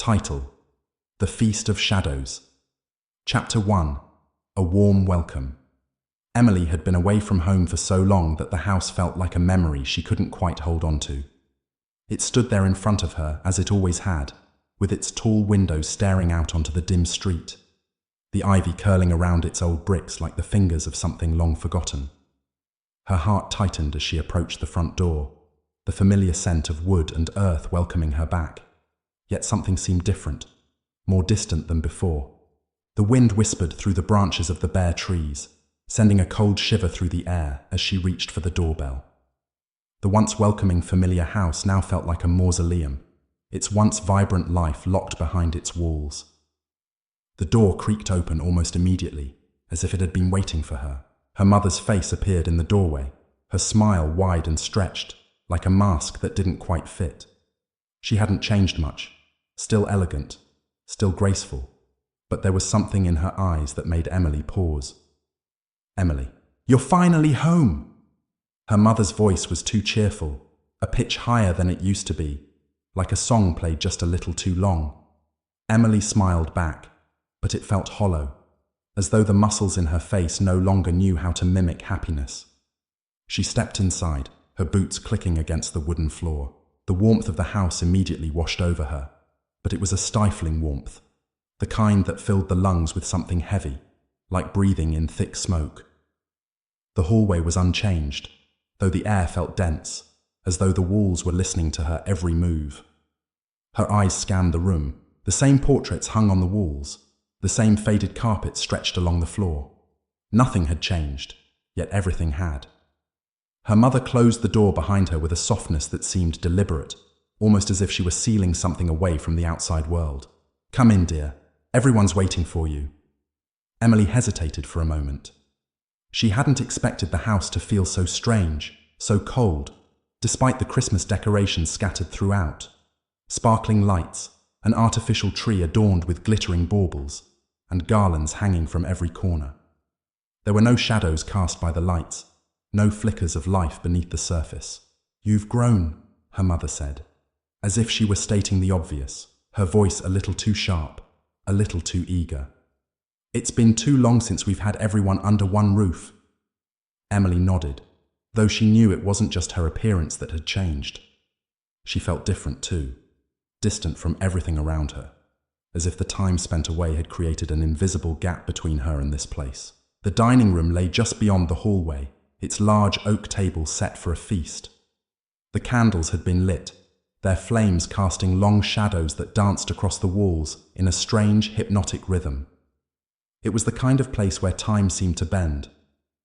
Title: The Feast of Shadows. Chapter 1: A Warm Welcome. Emily had been away from home for so long that the house felt like a memory she couldn't quite hold on to. It stood there in front of her, as it always had, with its tall windows staring out onto the dim street, the ivy curling around its old bricks like the fingers of something long forgotten. Her heart tightened as she approached the front door, the familiar scent of wood and earth welcoming her back. Yet something seemed different, more distant than before. The wind whispered through the branches of the bare trees, sending a cold shiver through the air as she reached for the doorbell. The once welcoming, familiar house now felt like a mausoleum, its once vibrant life locked behind its walls. The door creaked open almost immediately, as if it had been waiting for her. Her mother's face appeared in the doorway, her smile wide and stretched, like a mask that didn't quite fit. She hadn't changed much, still elegant, still graceful, but there was something in her eyes that made Emily pause. "Emily, you're finally home!" Her mother's voice was too cheerful, a pitch higher than it used to be, like a song played just a little too long. Emily smiled back, but it felt hollow, as though the muscles in her face no longer knew how to mimic happiness. She stepped inside, her boots clicking against the wooden floor. The warmth of the house immediately washed over her, but it was a stifling warmth, the kind that filled the lungs with something heavy, like breathing in thick smoke. The hallway was unchanged, though the air felt dense, as though the walls were listening to her every move. Her eyes scanned the room, the same portraits hung on the walls, the same faded carpet stretched along the floor. Nothing had changed, yet everything had. Her mother closed the door behind her with a softness that seemed deliberate, almost as if she were sealing something away from the outside world. "Come in, dear. Everyone's waiting for you." Emily hesitated for a moment. She hadn't expected the house to feel so strange, so cold, despite the Christmas decorations scattered throughout. Sparkling lights, an artificial tree adorned with glittering baubles, and garlands hanging from every corner. There were no shadows cast by the lights, no flickers of life beneath the surface. "You've grown," her mother said, as if she were stating the obvious, her voice a little too sharp, a little too eager. "It's been too long since we've had everyone under one roof." Emily nodded, though she knew it wasn't just her appearance that had changed. She felt different too, distant from everything around her, as if the time spent away had created an invisible gap between her and this place. The dining room lay just beyond the hallway, its large oak table set for a feast. The candles had been lit, their flames casting long shadows that danced across the walls in a strange, hypnotic rhythm. It was the kind of place where time seemed to bend,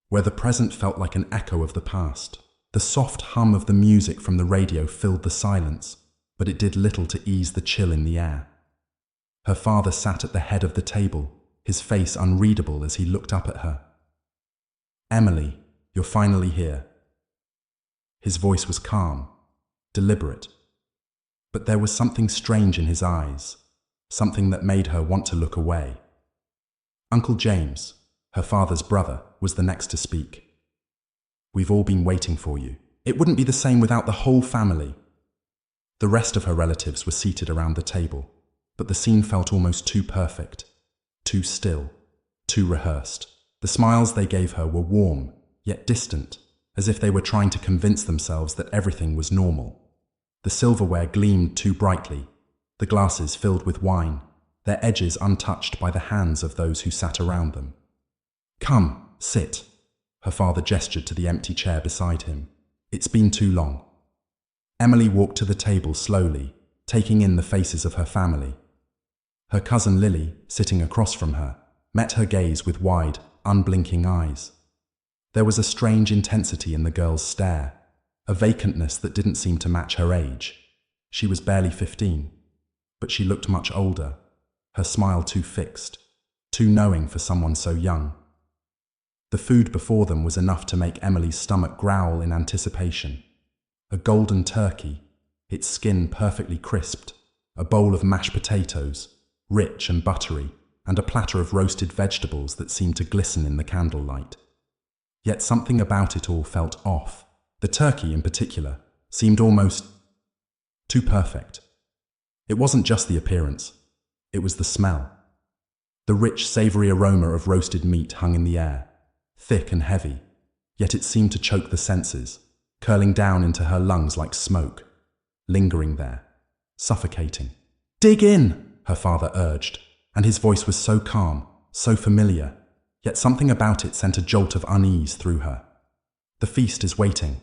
where the present felt like an echo of the past. The soft hum of the music from the radio filled the silence, but it did little to ease the chill in the air. Her father sat at the head of the table, his face unreadable as he looked up at her. "Emily, you're finally here." His voice was calm, deliberate, but there was something strange in his eyes, something that made her want to look away. Uncle James, her father's brother, was the next to speak. "We've all been waiting for you. It wouldn't be the same without the whole family." The rest of her relatives were seated around the table, but the scene felt almost too perfect, too still, too rehearsed. The smiles they gave her were warm, yet distant, as if they were trying to convince themselves that everything was normal. The silverware gleamed too brightly, the glasses filled with wine, their edges untouched by the hands of those who sat around them. "Come, sit." Her father gestured to the empty chair beside him. "It's been too long." Emily walked to the table slowly, taking in the faces of her family. Her cousin Lily, sitting across from her, met her gaze with wide, unblinking eyes. There was a strange intensity in the girl's stare, a vacantness that didn't seem to match her age. She was barely 15, but she looked much older, her smile too fixed, too knowing for someone so young. The food before them was enough to make Emily's stomach growl in anticipation. A golden turkey, its skin perfectly crisped, a bowl of mashed potatoes, rich and buttery, and a platter of roasted vegetables that seemed to glisten in the candlelight. Yet something about it all felt off. The turkey, in particular, seemed almost too perfect. It wasn't just the appearance. It was the smell. The rich, savory aroma of roasted meat hung in the air, thick and heavy, yet it seemed to choke the senses, curling down into her lungs like smoke, lingering there, suffocating. "Dig in," her father urged, and his voice was so calm, so familiar, yet something about it sent a jolt of unease through her. "The feast is waiting."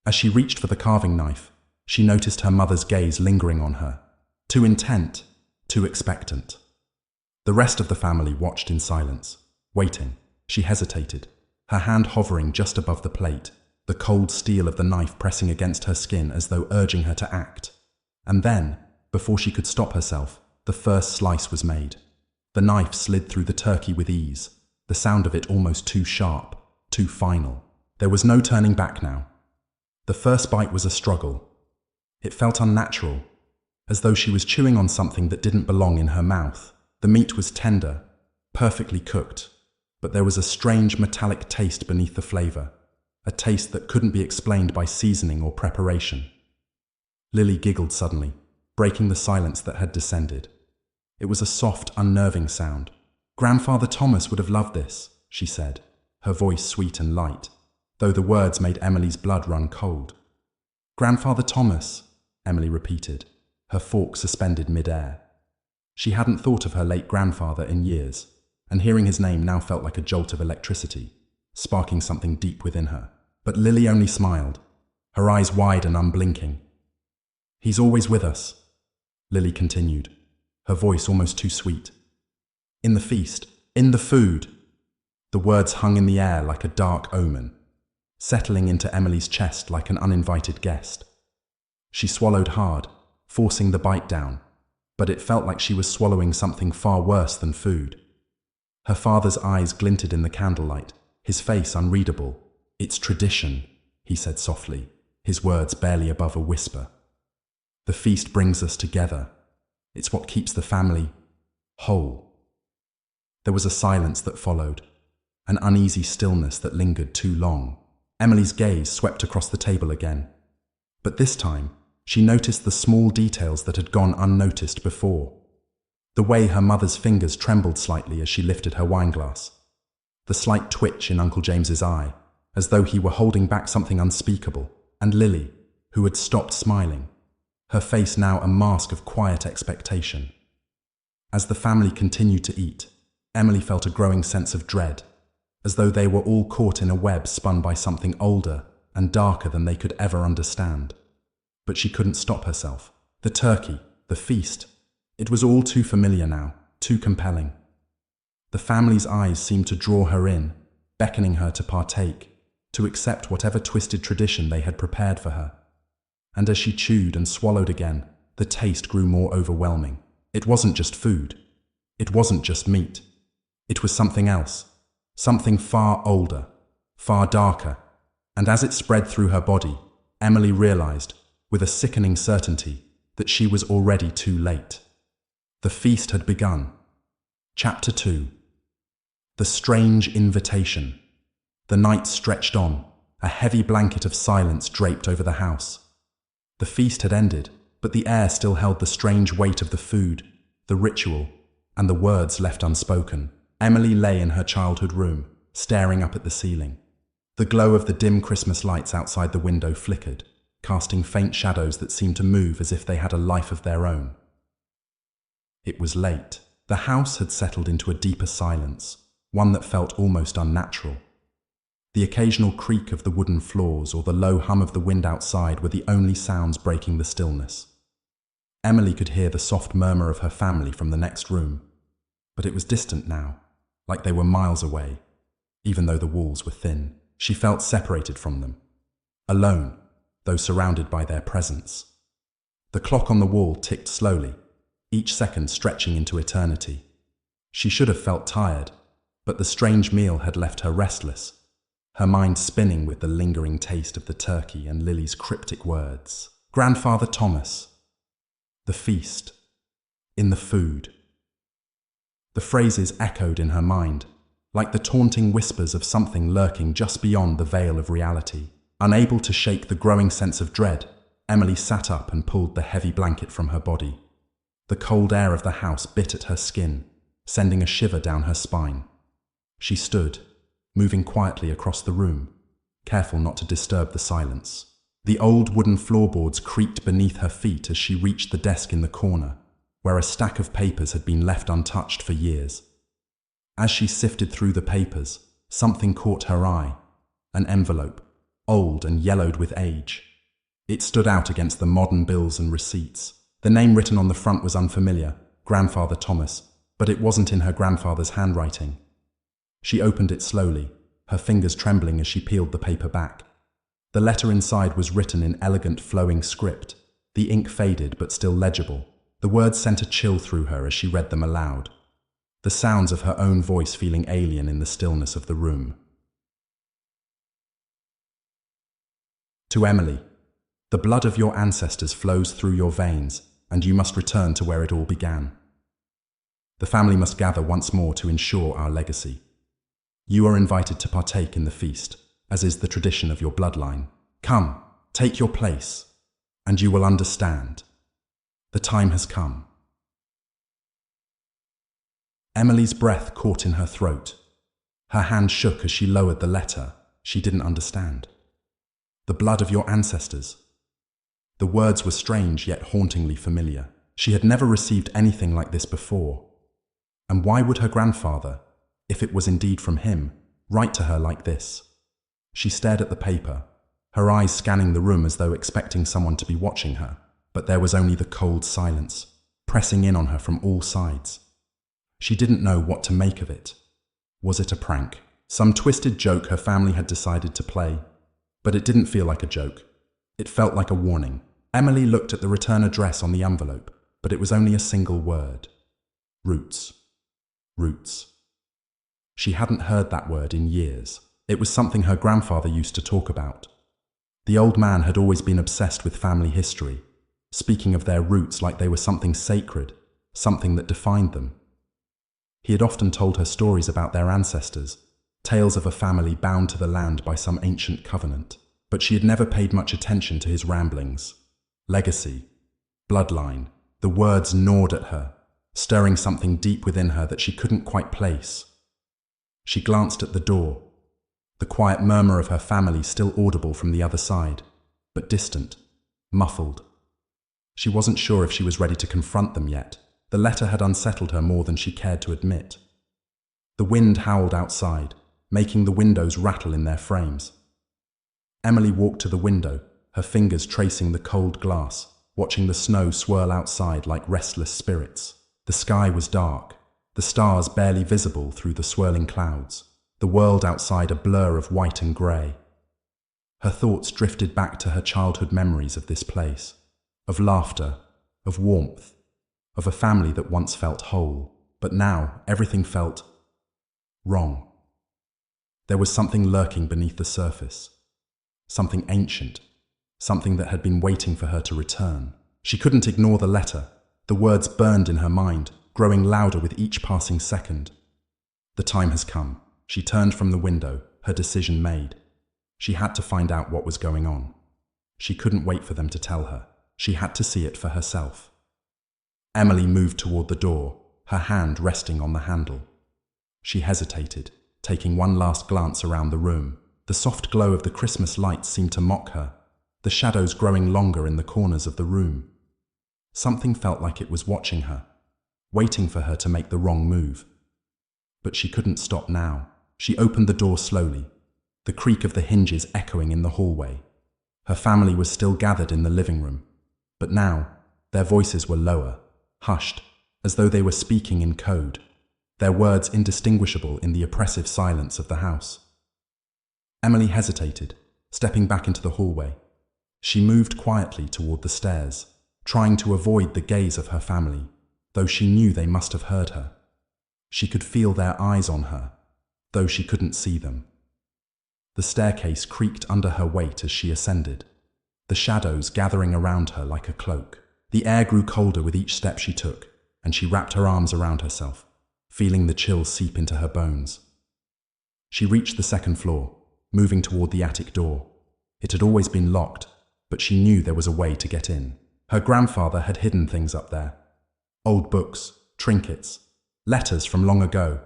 As she reached for the carving knife, she noticed her mother's gaze lingering on her, too intent, too expectant. The rest of the family watched in silence, waiting. She hesitated, her hand hovering just above the plate, the cold steel of the knife pressing against her skin as though urging her to act. And then, before she could stop herself, the first slice was made. The knife slid through the turkey with ease, the sound of it almost too sharp, too final. There was no turning back now. The first bite was a struggle. It felt unnatural, as though she was chewing on something that didn't belong in her mouth. The meat was tender, perfectly cooked, but there was a strange metallic taste beneath the flavor, a taste that couldn't be explained by seasoning or preparation. Lily giggled suddenly, breaking the silence that had descended. It was a soft, unnerving sound. "Grandfather Thomas would have loved this," she said, her voice sweet and light, though the words made Emily's blood run cold. "Grandfather Thomas," Emily repeated, her fork suspended mid-air. She hadn't thought of her late grandfather in years, and hearing his name now felt like a jolt of electricity, sparking something deep within her. But Lily only smiled, her eyes wide and unblinking. "He's always with us," Lily continued, her voice almost too sweet. "In the feast, in the food." The words hung in the air like a dark omen, settling into Emily's chest like an uninvited guest. She swallowed hard, forcing the bite down, but it felt like she was swallowing something far worse than food. Her father's eyes glinted in the candlelight, his face unreadable. "It's tradition," he said softly, his words barely above a whisper. "The feast brings us together. It's what keeps the family whole." There was a silence that followed, an uneasy stillness that lingered too long. Emily's gaze swept across the table again, but this time she noticed the small details that had gone unnoticed before. The way her mother's fingers trembled slightly as she lifted her wineglass. The slight twitch in Uncle James's eye, as though he were holding back something unspeakable. And Lily, who had stopped smiling, her face now a mask of quiet expectation. As the family continued to eat, Emily felt a growing sense of dread, as though they were all caught in a web spun by something older and darker than they could ever understand. But she couldn't stop herself. The turkey, the feast, it was all too familiar now, too compelling. The family's eyes seemed to draw her in, beckoning her to partake, to accept whatever twisted tradition they had prepared for her. And as she chewed and swallowed again, the taste grew more overwhelming. It wasn't just food. It wasn't just meat. It was something else, something far older, far darker. And as it spread through her body, Emily realized, with a sickening certainty, that she was already too late. The feast had begun. Chapter 2. The strange invitation. The night stretched on, a heavy blanket of silence draped over the house. The feast had ended, but the air still held the strange weight of the food, the ritual, and the words left unspoken. Emily lay in her childhood room, staring up at the ceiling. The glow of the dim Christmas lights outside the window flickered, casting faint shadows that seemed to move as if they had a life of their own. It was late. The house had settled into a deeper silence, one that felt almost unnatural. The occasional creak of the wooden floors or the low hum of the wind outside were the only sounds breaking the stillness. Emily could hear the soft murmur of her family from the next room, but it was distant now, like they were miles away. Even though the walls were thin, she felt separated from them, alone, though surrounded by their presence. The clock on the wall ticked slowly, each second stretching into eternity. She should have felt tired, but the strange meal had left her restless, her mind spinning with the lingering taste of the turkey and Lily's cryptic words. Grandfather Thomas. The feast. In the food. The phrases echoed in her mind, like the taunting whispers of something lurking just beyond the veil of reality. Unable to shake the growing sense of dread, Emily sat up and pulled the heavy blanket from her body. The cold air of the house bit at her skin, sending a shiver down her spine. She stood, moving quietly across the room, careful not to disturb the silence. The old wooden floorboards creaked beneath her feet as she reached the desk in the corner, where a stack of papers had been left untouched for years. As she sifted through the papers, something caught her eye: an envelope, old and yellowed with age. It stood out against the modern bills and receipts. The name written on the front was unfamiliar, Grandfather Thomas, but it wasn't in her grandfather's handwriting. She opened it slowly, her fingers trembling as she peeled the paper back. The letter inside was written in elegant, flowing script. The ink faded but still legible. The words sent a chill through her as she read them aloud, the sounds of her own voice feeling alien in the stillness of the room. To Emily, the blood of your ancestors flows through your veins, and you must return to where it all began. The family must gather once more to ensure our legacy. You are invited to partake in the feast, as is the tradition of your bloodline. Come, take your place, and you will understand. The time has come. Emily's breath caught in her throat. Her hand shook as she lowered the letter. She didn't understand. The blood of your ancestors. The words were strange yet hauntingly familiar. She had never received anything like this before. And why would her grandfather, if it was indeed from him, write to her like this? She stared at the paper, her eyes scanning the room as though expecting someone to be watching her, but there was only the cold silence, pressing in on her from all sides. She didn't know what to make of it. Was it a prank? Some twisted joke her family had decided to play? But it didn't feel like a joke. It felt like a warning. Emily looked at the return address on the envelope, but it was only a single word. Roots. Roots. She hadn't heard that word in years. It was something her grandfather used to talk about. The old man had always been obsessed with family history, speaking of their roots like they were something sacred, something that defined them. He had often told her stories about their ancestors, tales of a family bound to the land by some ancient covenant. But she had never paid much attention to his ramblings. Legacy, bloodline, the words gnawed at her, stirring something deep within her that she couldn't quite place. She glanced at the door, the quiet murmur of her family still audible from the other side, but distant, muffled. She wasn't sure if she was ready to confront them yet. The letter had unsettled her more than she cared to admit. The wind howled outside, making the windows rattle in their frames. Emily walked to the window, her fingers tracing the cold glass, watching the snow swirl outside like restless spirits. The sky was dark, the stars barely visible through the swirling clouds, the world outside a blur of white and grey. Her thoughts drifted back to her childhood memories of this place, of laughter, of warmth, of a family that once felt whole, but now everything felt wrong. There was something lurking beneath the surface. Something ancient, something that had been waiting for her to return. She couldn't ignore the letter. The words burned in her mind, growing louder with each passing second. The time has come. She turned from the window, her decision made. She had to find out what was going on. She couldn't wait for them to tell her. She had to see it for herself. Emily moved toward the door, her hand resting on the handle. She hesitated, taking one last glance around the room. The soft glow of the Christmas lights seemed to mock her, the shadows growing longer in the corners of the room. Something felt like it was watching her, waiting for her to make the wrong move. But she couldn't stop now. She opened the door slowly, the creak of the hinges echoing in the hallway. Her family was still gathered in the living room, but now their voices were lower, hushed, as though they were speaking in code, their words indistinguishable in the oppressive silence of the house. Emily hesitated, stepping back into the hallway. She moved quietly toward the stairs, trying to avoid the gaze of her family, though she knew they must have heard her. She could feel their eyes on her, though she couldn't see them. The staircase creaked under her weight as she ascended, the shadows gathering around her like a cloak. The air grew colder with each step she took, and she wrapped her arms around herself, feeling the chill seep into her bones. She reached the second floor, moving toward the attic door. It had always been locked, but she knew there was a way to get in. Her grandfather had hidden things up there. Old books, trinkets, letters from long ago.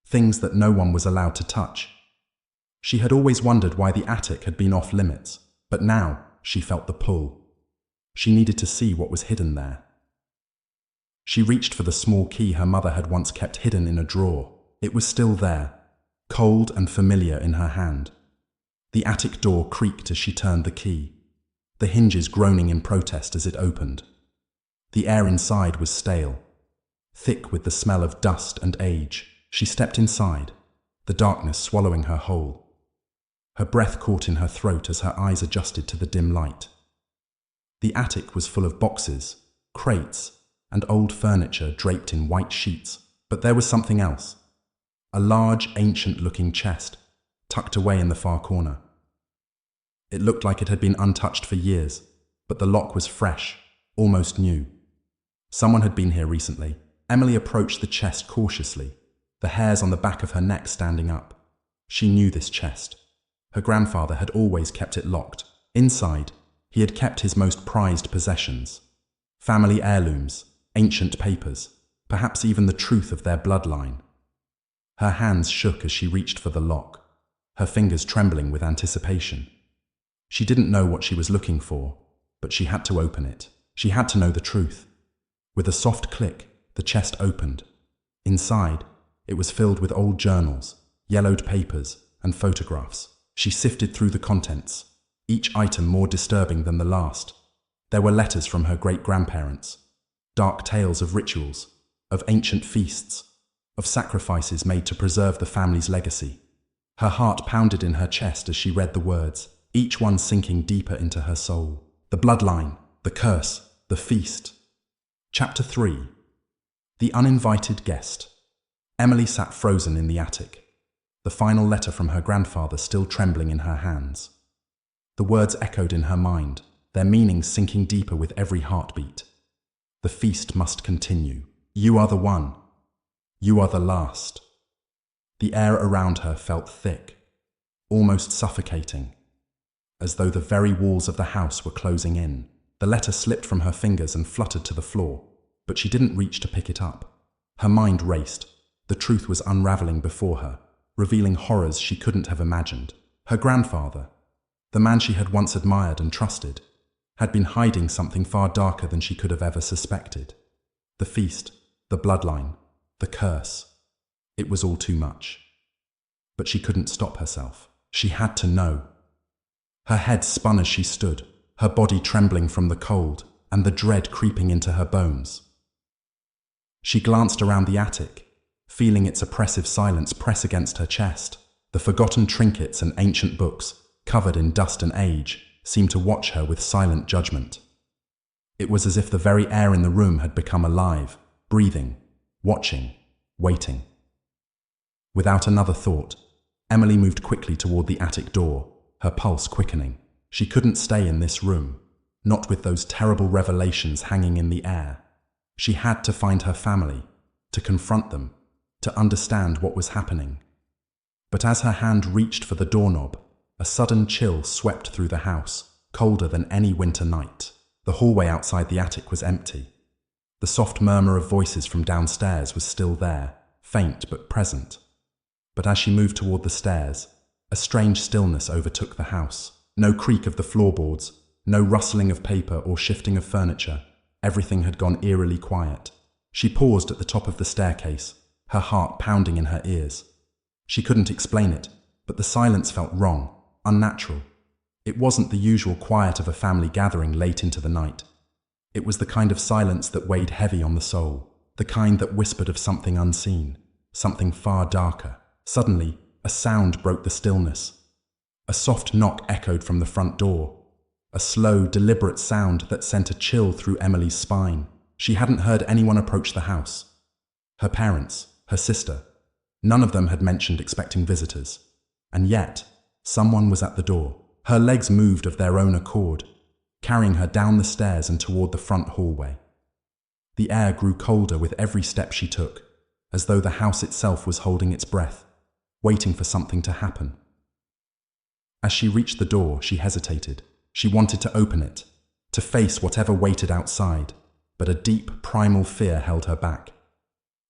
Things that no one was allowed to touch. She had always wondered why the attic had been off limits, but now she felt the pull. She needed to see what was hidden there. She reached for the small key her mother had once kept hidden in a drawer. It was still there, cold and familiar in her hand. The attic door creaked as she turned the key, the hinges groaning in protest as it opened. The air inside was stale, thick with the smell of dust and age. She stepped inside, the darkness swallowing her whole. Her breath caught in her throat as her eyes adjusted to the dim light. The attic was full of boxes, crates, and old furniture draped in white sheets, but there was something else. A large, ancient-looking chest, tucked away in the far corner. It looked like it had been untouched for years, but the lock was fresh, almost new. Someone had been here recently. Emily approached the chest cautiously, the hairs on the back of her neck standing up. She knew this chest. Her grandfather had always kept it locked. Inside, he had kept his most prized possessions. Family heirlooms, ancient papers, perhaps even the truth of their bloodline. Her hands shook as she reached for the lock, her fingers trembling with anticipation. She didn't know what she was looking for, but she had to open it. She had to know the truth. With a soft click, the chest opened. Inside, it was filled with old journals, yellowed papers, and photographs. She sifted through the contents, each item more disturbing than the last. There were letters from her great-grandparents, dark tales of rituals, of ancient feasts, of sacrifices made to preserve the family's legacy. Her heart pounded in her chest as she read the words, each one sinking deeper into her soul. The bloodline, the curse, the feast. Chapter 3. The Uninvited Guest. Emily sat frozen in the attic, the final letter from her grandfather still trembling in her hands. The words echoed in her mind, their meanings sinking deeper with every heartbeat. The feast must continue. You are the one. You are the last. The air around her felt thick, almost suffocating, as though the very walls of the house were closing in. The letter slipped from her fingers and fluttered to the floor, but she didn't reach to pick it up. Her mind raced. The truth was unraveling before her, revealing horrors she couldn't have imagined. Her grandfather, the man she had once admired and trusted, had been hiding something far darker than she could have ever suspected. The feast, the bloodline, the curse. It was all too much. But she couldn't stop herself. She had to know. Her head spun as she stood, her body trembling from the cold and the dread creeping into her bones. She glanced around the attic, feeling its oppressive silence press against her chest. The forgotten trinkets and ancient books, covered in dust and age, seemed to watch her with silent judgment. It was as if the very air in the room had become alive, breathing, watching, waiting. Without another thought, Emily moved quickly toward the attic door, her pulse quickening. She couldn't stay in this room, not with those terrible revelations hanging in the air. She had to find her family, to confront them, to understand what was happening. But as her hand reached for the doorknob, a sudden chill swept through the house, colder than any winter night. The hallway outside the attic was empty. The soft murmur of voices from downstairs was still there, faint but present. But as she moved toward the stairs, a strange stillness overtook the house. No creak of the floorboards, no rustling of paper or shifting of furniture. Everything had gone eerily quiet. She paused at the top of the staircase, her heart pounding in her ears. She couldn't explain it, but the silence felt wrong, unnatural. It wasn't the usual quiet of a family gathering late into the night. It was the kind of silence that weighed heavy on the soul, the kind that whispered of something unseen, something far darker. Suddenly, a sound broke the stillness. A soft knock echoed from the front door, a slow, deliberate sound that sent a chill through Emily's spine. She hadn't heard anyone approach the house. Her parents, her sister, none of them had mentioned expecting visitors. And yet, someone was at the door. Her legs moved of their own accord, carrying her down the stairs and toward the front hallway. The air grew colder with every step she took, as though the house itself was holding its breath, waiting for something to happen. As she reached the door, she hesitated. She wanted to open it, to face whatever waited outside, but a deep, primal fear held her back.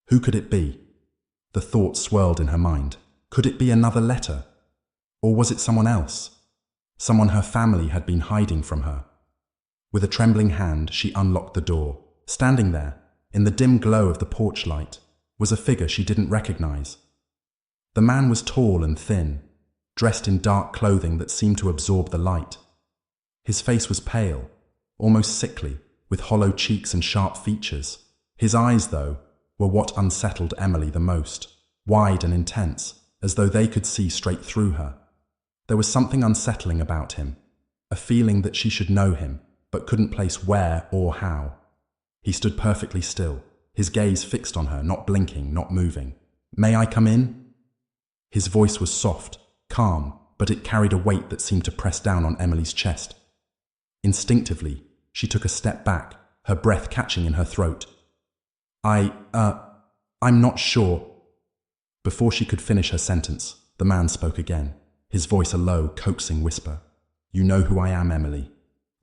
Who could it be? The thought swirled in her mind. Could it be another letter? Or was it someone else? Someone her family had been hiding from her. With a trembling hand, she unlocked the door. Standing there, in the dim glow of the porch light, was a figure she didn't recognize. The man was tall and thin, dressed in dark clothing that seemed to absorb the light. His face was pale, almost sickly, with hollow cheeks and sharp features. His eyes, though, were what unsettled Emily the most, wide and intense, as though they could see straight through her. There was something unsettling about him, a feeling that she should know him, but couldn't place where or how. He stood perfectly still, his gaze fixed on her, not blinking, not moving. "May I come in?" His voice was soft, calm, but it carried a weight that seemed to press down on Emily's chest. Instinctively, she took a step back, her breath catching in her throat. I'm not sure." Before she could finish her sentence, the man spoke again, his voice a low, coaxing whisper. "You know who I am, Emily.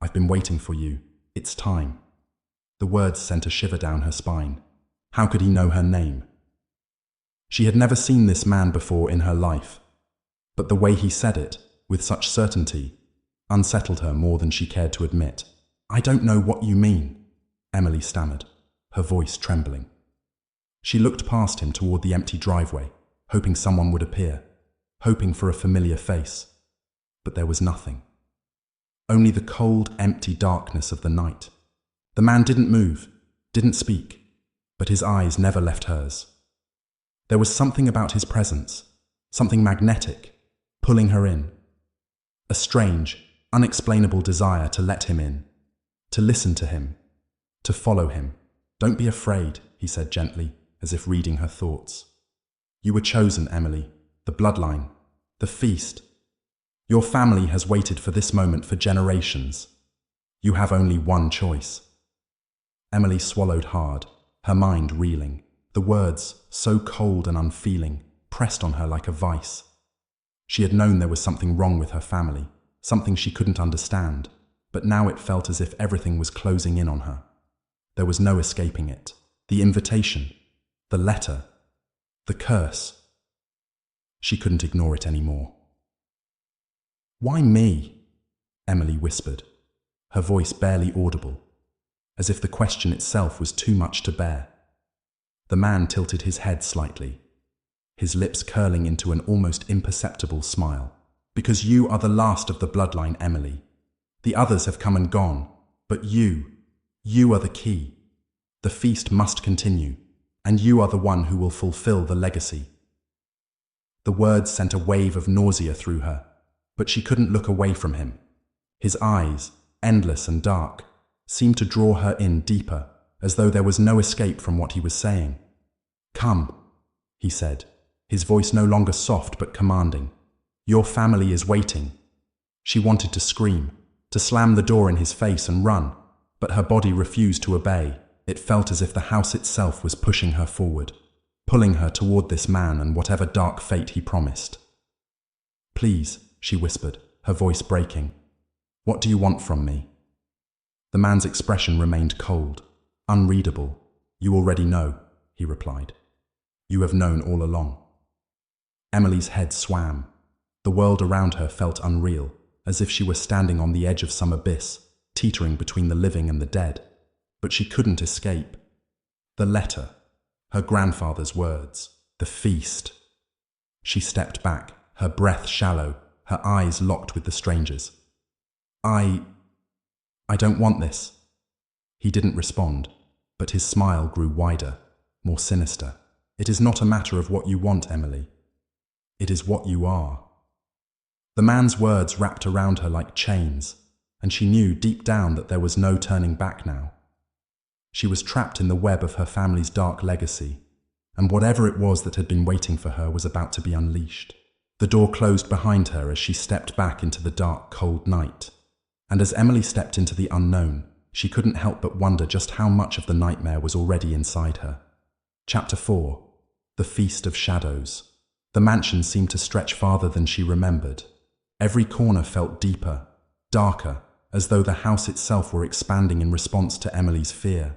I've been waiting for you. It's time." The words sent a shiver down her spine. How could he know her name? She had never seen this man before in her life, but the way he said it, with such certainty, unsettled her more than she cared to admit. "I don't know what you mean," Emily stammered, her voice trembling. She looked past him toward the empty driveway, hoping someone would appear, hoping for a familiar face. But there was nothing. Only the cold, empty darkness of the night. The man didn't move, didn't speak, but his eyes never left hers. There was something about his presence, something magnetic, pulling her in. A strange, unexplainable desire to let him in, to listen to him, to follow him. "Don't be afraid," he said gently, as if reading her thoughts. "You were chosen, Emily, the bloodline, the feast. Your family has waited for this moment for generations. You have only one choice." Emily swallowed hard, her mind reeling. The words, so cold and unfeeling, pressed on her like a vice. She had known there was something wrong with her family, something she couldn't understand, but now it felt as if everything was closing in on her. There was no escaping it. The invitation, the letter, the curse. She couldn't ignore it anymore. "Why me?" Emily whispered, her voice barely audible, as if the question itself was too much to bear. The man tilted his head slightly, his lips curling into an almost imperceptible smile. "Because you are the last of the bloodline, Emily. The others have come and gone, but you are the key. The feast must continue, and you are the one who will fulfill the legacy." The words sent a wave of nausea through her, but she couldn't look away from him. His eyes, endless and dark, seemed to draw her in deeper, as though there was no escape from what he was saying. "Come," he said, his voice no longer soft but commanding. "Your family is waiting." She wanted to scream, to slam the door in his face and run, but her body refused to obey. It felt as if the house itself was pushing her forward, pulling her toward this man and whatever dark fate he promised. "Please," she whispered, her voice breaking. "What do you want from me?" The man's expression remained cold, unreadable. "You already know," he replied. "You have known all along." Emily's head swam. The world around her felt unreal, as if she were standing on the edge of some abyss, teetering between the living and the dead. But she couldn't escape. The letter, her grandfather's words, the feast. She stepped back, her breath shallow, her eyes locked with the stranger's. I don't want this." He didn't respond, but his smile grew wider, more sinister. "It is not a matter of what you want, Emily. It is what you are." The man's words wrapped around her like chains, and she knew deep down that there was no turning back now. She was trapped in the web of her family's dark legacy, and whatever it was that had been waiting for her was about to be unleashed. The door closed behind her as she stepped back into the dark, cold night. And as Emily stepped into the unknown, she couldn't help but wonder just how much of the nightmare was already inside her. Chapter 4. The Feast of Shadows. The mansion seemed to stretch farther than she remembered. Every corner felt deeper, darker, as though the house itself were expanding in response to Emily's fear.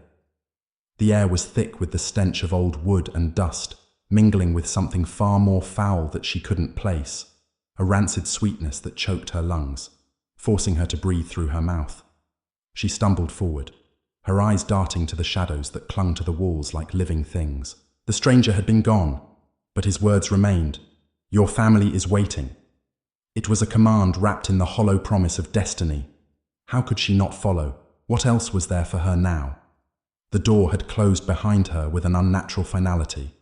The air was thick with the stench of old wood and dust, mingling with something far more foul that she couldn't place, a rancid sweetness that choked her lungs, forcing her to breathe through her mouth. She stumbled forward, her eyes darting to the shadows that clung to the walls like living things. The stranger had been gone, but his words remained. "Your family is waiting." It was a command wrapped in the hollow promise of destiny. How could she not follow? What else was there for her now? The door had closed behind her with an unnatural finality,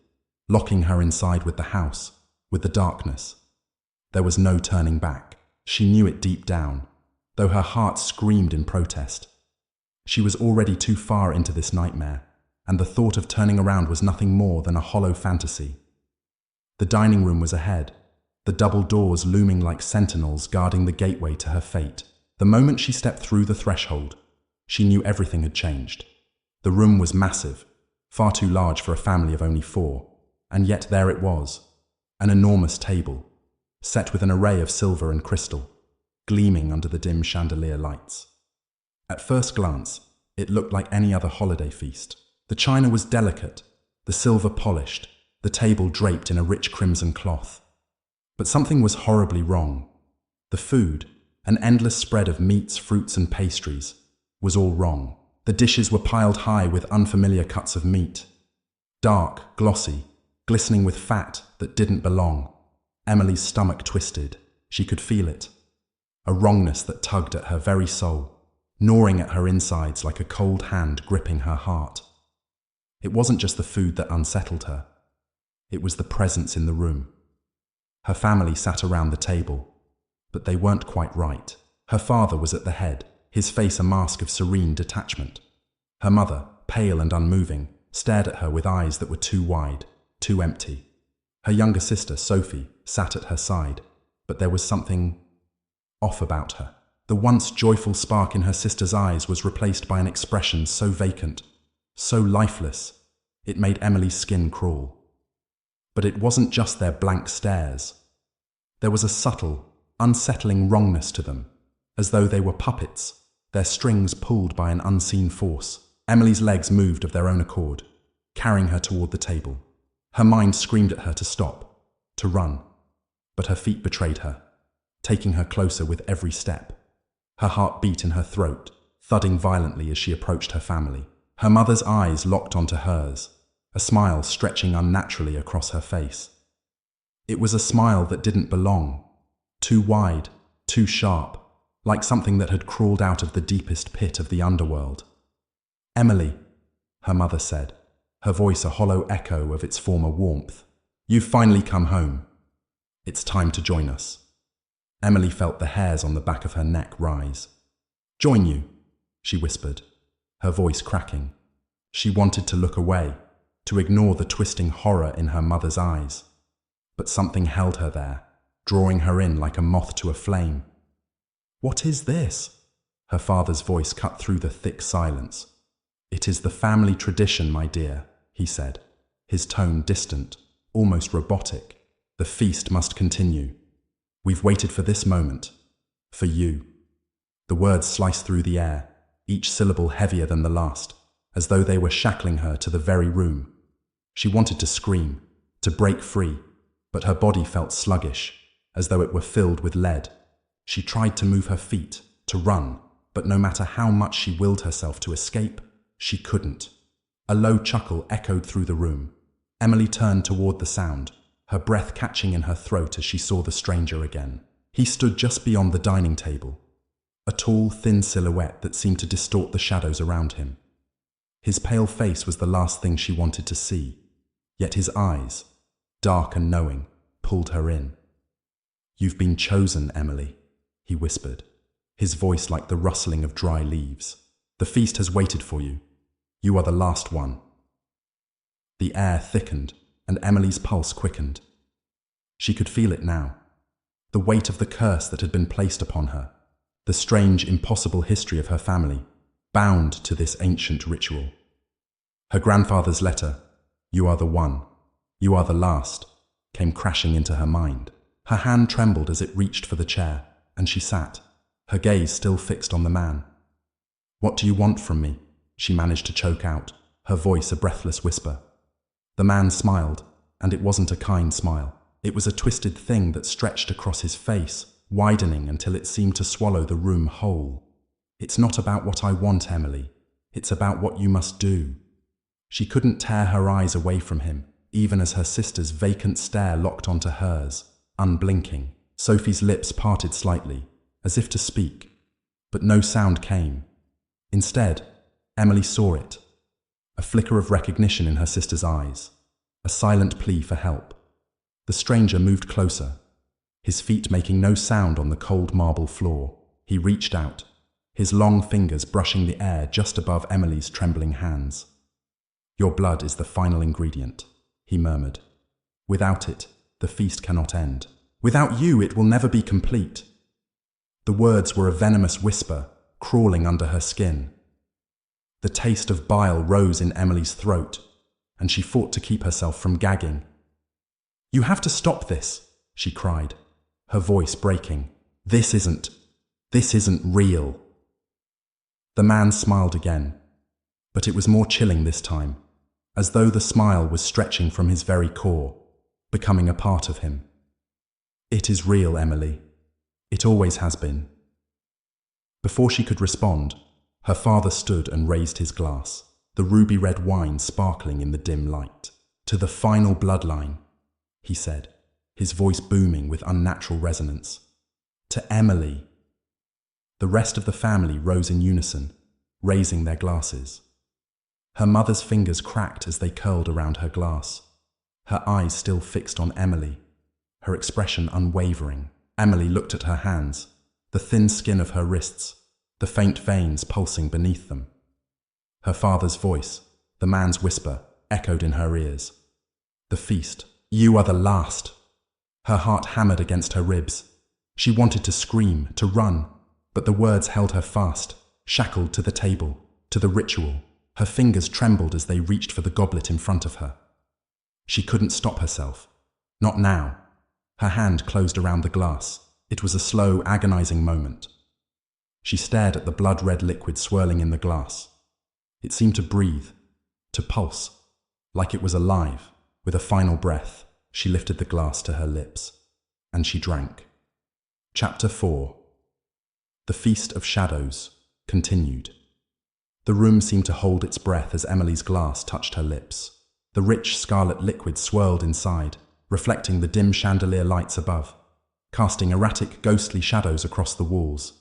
locking her inside with the house, with the darkness. There was no turning back. She knew it deep down, though her heart screamed in protest. She was already too far into this nightmare, and the thought of turning around was nothing more than a hollow fantasy. The dining room was ahead, the double doors looming like sentinels guarding the gateway to her fate. The moment she stepped through the threshold, she knew everything had changed. The room was massive, far too large for a family of only 4, and yet there it was, an enormous table, set with an array of silver and crystal, gleaming under the dim chandelier lights. At first glance, it looked like any other holiday feast. The china was delicate, the silver polished, the table draped in a rich crimson cloth. But something was horribly wrong. The food, an endless spread of meats, fruits and pastries, was all wrong. The dishes were piled high with unfamiliar cuts of meat, dark, glossy, glistening with fat that didn't belong. Emily's stomach twisted. She could feel it. A wrongness that tugged at her very soul, gnawing at her insides like a cold hand gripping her heart. It wasn't just the food that unsettled her. It was the presence in the room. Her family sat around the table, but they weren't quite right. Her father was at the head, his face a mask of serene detachment. Her mother, pale and unmoving, stared at her with eyes that were too wide, too empty. Her younger sister, Sophie, sat at her side, but there was something off about her. The once joyful spark in her sister's eyes was replaced by an expression so vacant, so lifeless, it made Emily's skin crawl. But it wasn't just their blank stares. There was a subtle, unsettling wrongness to them, as though they were puppets, their strings pulled by an unseen force. Emily's legs moved of their own accord, carrying her toward the table. Her mind screamed at her to stop, to run, but her feet betrayed her, taking her closer with every step. Her heart beat in her throat, thudding violently as she approached her family. Her mother's eyes locked onto hers, a smile stretching unnaturally across her face. It was a smile that didn't belong, too wide, too sharp, like something that had crawled out of the deepest pit of the underworld. "Emily," her mother said, her voice a hollow echo of its former warmth. "You've finally come home. It's time to join us." Emily felt the hairs on the back of her neck rise. "Join you," she whispered, her voice cracking. She wanted to look away, to ignore the twisting horror in her mother's eyes. But something held her there, drawing her in like a moth to a flame. "What is this?" Her father's voice cut through the thick silence. "It is the family tradition, my dear," he said, his tone distant, almost robotic. "The feast must continue. We've waited for this moment. For you." The words sliced through the air, each syllable heavier than the last, as though they were shackling her to the very room. She wanted to scream, to break free, but her body felt sluggish, as though it were filled with lead. She tried to move her feet, to run, but no matter how much she willed herself to escape, she couldn't. A low chuckle echoed through the room. Emily turned toward the sound, her breath catching in her throat as she saw the stranger again. He stood just beyond the dining table, a tall, thin silhouette that seemed to distort the shadows around him. His pale face was the last thing she wanted to see, yet his eyes, dark and knowing, pulled her in. "You've been chosen, Emily," he whispered, his voice like the rustling of dry leaves. "The feast has waited for you. You are the last one." The air thickened, and Emily's pulse quickened. She could feel it now, the weight of the curse that had been placed upon her, the strange, impossible history of her family, bound to this ancient ritual. Her grandfather's letter, "You are the one, you are the last," came crashing into her mind. Her hand trembled as it reached for the chair, and she sat, her gaze still fixed on the man. "What do you want from me?" she managed to choke out, her voice a breathless whisper. The man smiled, and it wasn't a kind smile. It was a twisted thing that stretched across his face, widening until it seemed to swallow the room whole. "It's not about what I want, Emily. It's about what you must do." She couldn't tear her eyes away from him, even as her sister's vacant stare locked onto hers, unblinking. Sophie's lips parted slightly, as if to speak, but no sound came. Instead, Emily saw it. A flicker of recognition in her sister's eyes, a silent plea for help. The stranger moved closer, his feet making no sound on the cold marble floor. He reached out, his long fingers brushing the air just above Emily's trembling hands. "Your blood is the final ingredient," he murmured. "Without it, the feast cannot end. Without you, it will never be complete." The words were a venomous whisper, crawling under her skin. The taste of bile rose in Emily's throat, and she fought to keep herself from gagging. "You have to stop this," she cried, her voice breaking. This isn't real." The man smiled again, but it was more chilling this time, as though the smile was stretching from his very core, becoming a part of him. "It is real, Emily. It always has been." Before she could respond, her father stood and raised his glass, the ruby-red wine sparkling in the dim light. "To the final bloodline," he said, his voice booming with unnatural resonance. "To Emily." The rest of the family rose in unison, raising their glasses. Her mother's fingers cracked as they curled around her glass, her eyes still fixed on Emily, her expression unwavering. Emily looked at her hands, the thin skin of her wrists, the faint veins pulsing beneath them. Her father's voice, the man's whisper, echoed in her ears. "The feast. You are the last." Her heart hammered against her ribs. She wanted to scream, to run, but the words held her fast, shackled to the table, to the ritual. Her fingers trembled as they reached for the goblet in front of her. She couldn't stop herself. Not now. Her hand closed around the glass. It was a slow, agonizing moment. She stared at the blood-red liquid swirling in the glass. It seemed to breathe, to pulse, like it was alive. With a final breath, she lifted the glass to her lips, and she drank. Chapter 4. The Feast of Shadows continued. The room seemed to hold its breath as Emily's glass touched her lips. The rich scarlet liquid swirled inside, reflecting the dim chandelier lights above, casting erratic, ghostly shadows across the walls.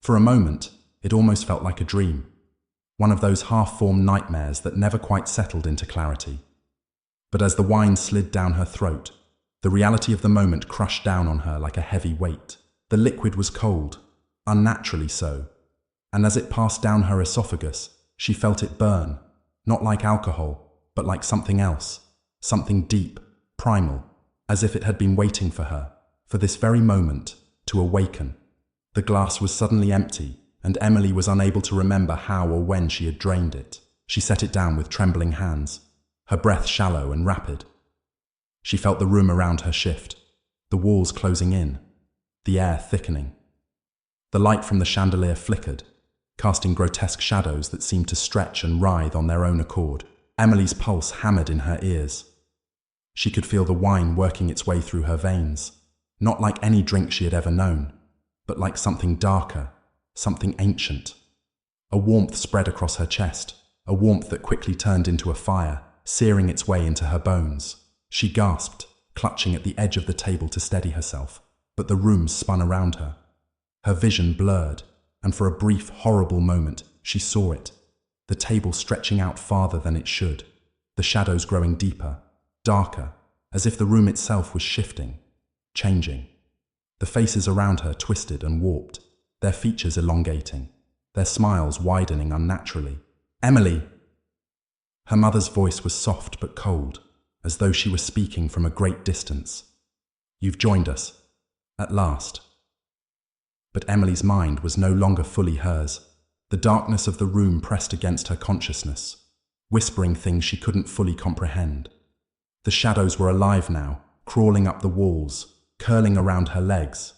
For a moment, it almost felt like a dream, one of those half-formed nightmares that never quite settled into clarity. But as the wine slid down her throat, the reality of the moment crushed down on her like a heavy weight. The liquid was cold, unnaturally so, and as it passed down her esophagus, she felt it burn, not like alcohol, but like something else, something deep, primal, as if it had been waiting for her, for this very moment, to awaken. The glass was suddenly empty, and Emily was unable to remember how or when she had drained it. She set it down with trembling hands, her breath shallow and rapid. She felt the room around her shift, the walls closing in, the air thickening. The light from the chandelier flickered, casting grotesque shadows that seemed to stretch and writhe on their own accord. Emily's pulse hammered in her ears. She could feel the wine working its way through her veins, not like any drink she had ever known, but like something darker, something ancient. A warmth spread across her chest, a warmth that quickly turned into a fire, searing its way into her bones. She gasped, clutching at the edge of the table to steady herself, but the room spun around her. Her vision blurred, and for a brief, horrible moment, she saw it, the table stretching out farther than it should, the shadows growing deeper, darker, as if the room itself was shifting, changing. The faces around her twisted and warped, their features elongating, their smiles widening unnaturally. "Emily!" Her mother's voice was soft but cold, as though she were speaking from a great distance. "You've joined us, at last." But Emily's mind was no longer fully hers. The darkness of the room pressed against her consciousness, whispering things she couldn't fully comprehend. The shadows were alive now, crawling up the walls, curling around her legs.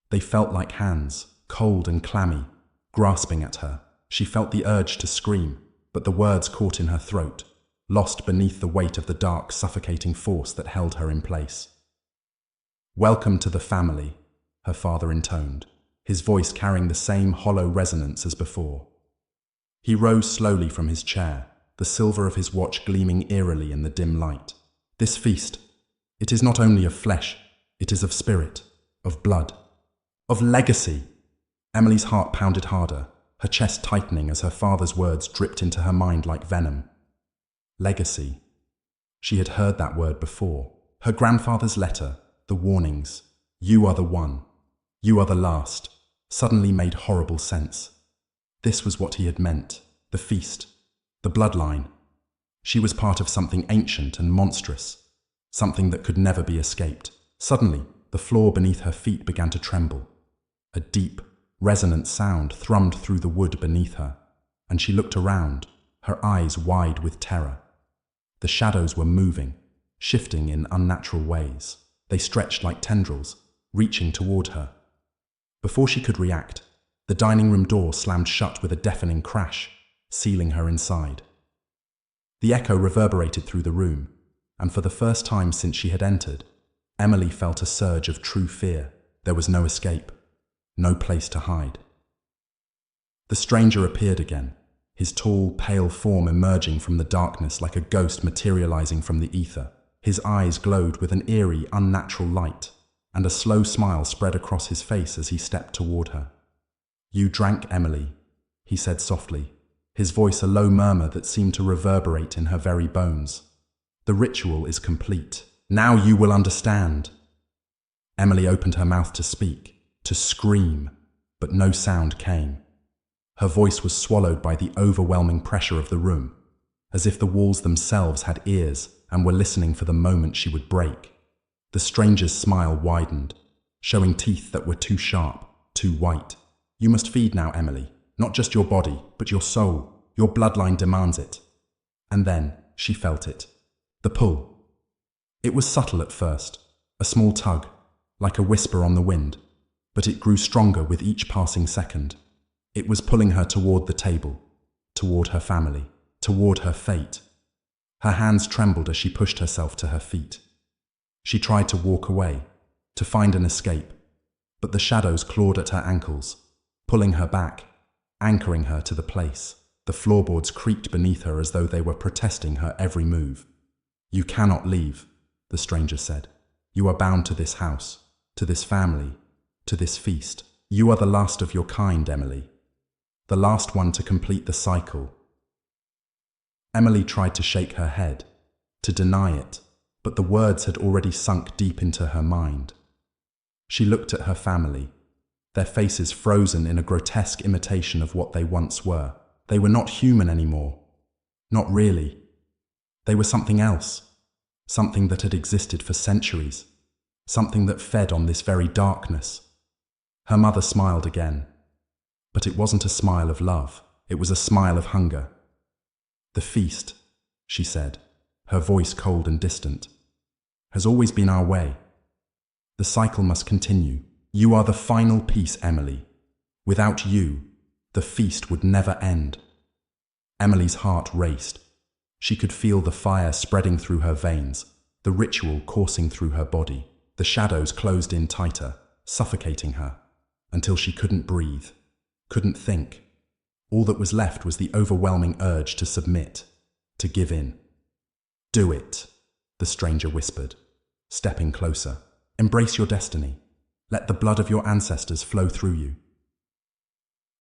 They felt like hands, cold and clammy, grasping at her. She felt the urge to scream, but the words caught in her throat, lost beneath the weight of the dark, suffocating force that held her in place. "Welcome to the family," her father intoned, his voice carrying the same hollow resonance as before. He rose slowly from his chair, the silver of his watch gleaming eerily in the dim light. "This feast, it is not only of flesh, it is of spirit, of blood, of legacy." Emily's heart pounded harder, her chest tightening as her father's words dripped into her mind like venom. Legacy. She had heard that word before. Her grandfather's letter, the warnings, "You are the one, you are the last," suddenly made horrible sense. This was what he had meant, the feast, the bloodline. She was part of something ancient and monstrous, something that could never be escaped. Suddenly, the floor beneath her feet began to tremble. A deep, resonant sound thrummed through the wood beneath her, and she looked around, her eyes wide with terror. The shadows were moving, shifting in unnatural ways. They stretched like tendrils, reaching toward her. Before she could react, the dining room door slammed shut with a deafening crash, sealing her inside. The echo reverberated through the room, and for the first time since she had entered, Emily felt a surge of true fear. There was no escape, no place to hide. The stranger appeared again, his tall, pale form emerging from the darkness like a ghost materializing from the ether. His eyes glowed with an eerie, unnatural light, and a slow smile spread across his face as he stepped toward her. "You drank, Emily," he said softly, his voice a low murmur that seemed to reverberate in her very bones. "The ritual is complete. Now you will understand." Emily opened her mouth to speak, to scream, but no sound came. Her voice was swallowed by the overwhelming pressure of the room, as if the walls themselves had ears and were listening for the moment she would break. The stranger's smile widened, showing teeth that were too sharp, too white. "You must feed now, Emily. Not just your body, but your soul. Your bloodline demands it." And then she felt it. The pull. It was subtle at first, a small tug, like a whisper on the wind, but it grew stronger with each passing second. It was pulling her toward the table, toward her family, toward her fate. Her hands trembled as she pushed herself to her feet. She tried to walk away, to find an escape, but the shadows clawed at her ankles, pulling her back, anchoring her to the place. The floorboards creaked beneath her as though they were protesting her every move. "You cannot leave," the stranger said. "You are bound to this house, to this family, to this feast. You are the last of your kind, Emily. The last one to complete the cycle." Emily tried to shake her head, to deny it, but the words had already sunk deep into her mind. She looked at her family, their faces frozen in a grotesque imitation of what they once were. They were not human anymore. Not really. They were something else, something that had existed for centuries, something that fed on this very darkness. Her mother smiled again, but it wasn't a smile of love, it was a smile of hunger. "The feast," she said, her voice cold and distant, "has always been our way. The cycle must continue. You are the final piece, Emily. Without you, the feast would never end." Emily's heart raced. She could feel the fire spreading through her veins, the ritual coursing through her body. The shadows closed in tighter, suffocating her, until she couldn't breathe, couldn't think. All that was left was the overwhelming urge to submit, to give in. "Do it," the stranger whispered, stepping closer. "Embrace your destiny. Let the blood of your ancestors flow through you."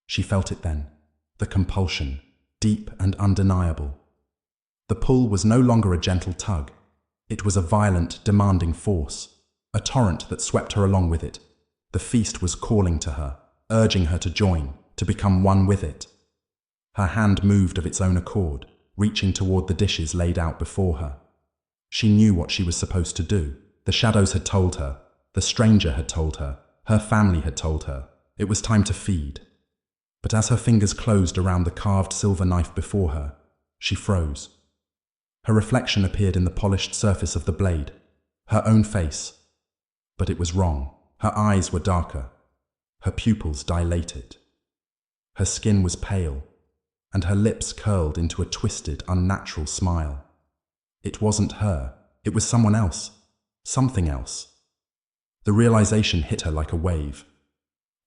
She felt it then, the compulsion, deep and undeniable. The pull was no longer a gentle tug. It was a violent, demanding force, a torrent that swept her along with it. The feast was calling to her, urging her to join, to become one with it. Her hand moved of its own accord, reaching toward the dishes laid out before her. She knew what she was supposed to do. The shadows had told her, the stranger had told her family had told her. It was time to feed. But as her fingers closed around the carved silver knife before her, she froze. Her reflection appeared in the polished surface of the blade, her own face. But it was wrong. Her eyes were darker, Her pupils dilated. Her skin was pale, and her lips curled into a twisted, unnatural smile. It wasn't her. It was someone else. Something else. The realization hit her like a wave.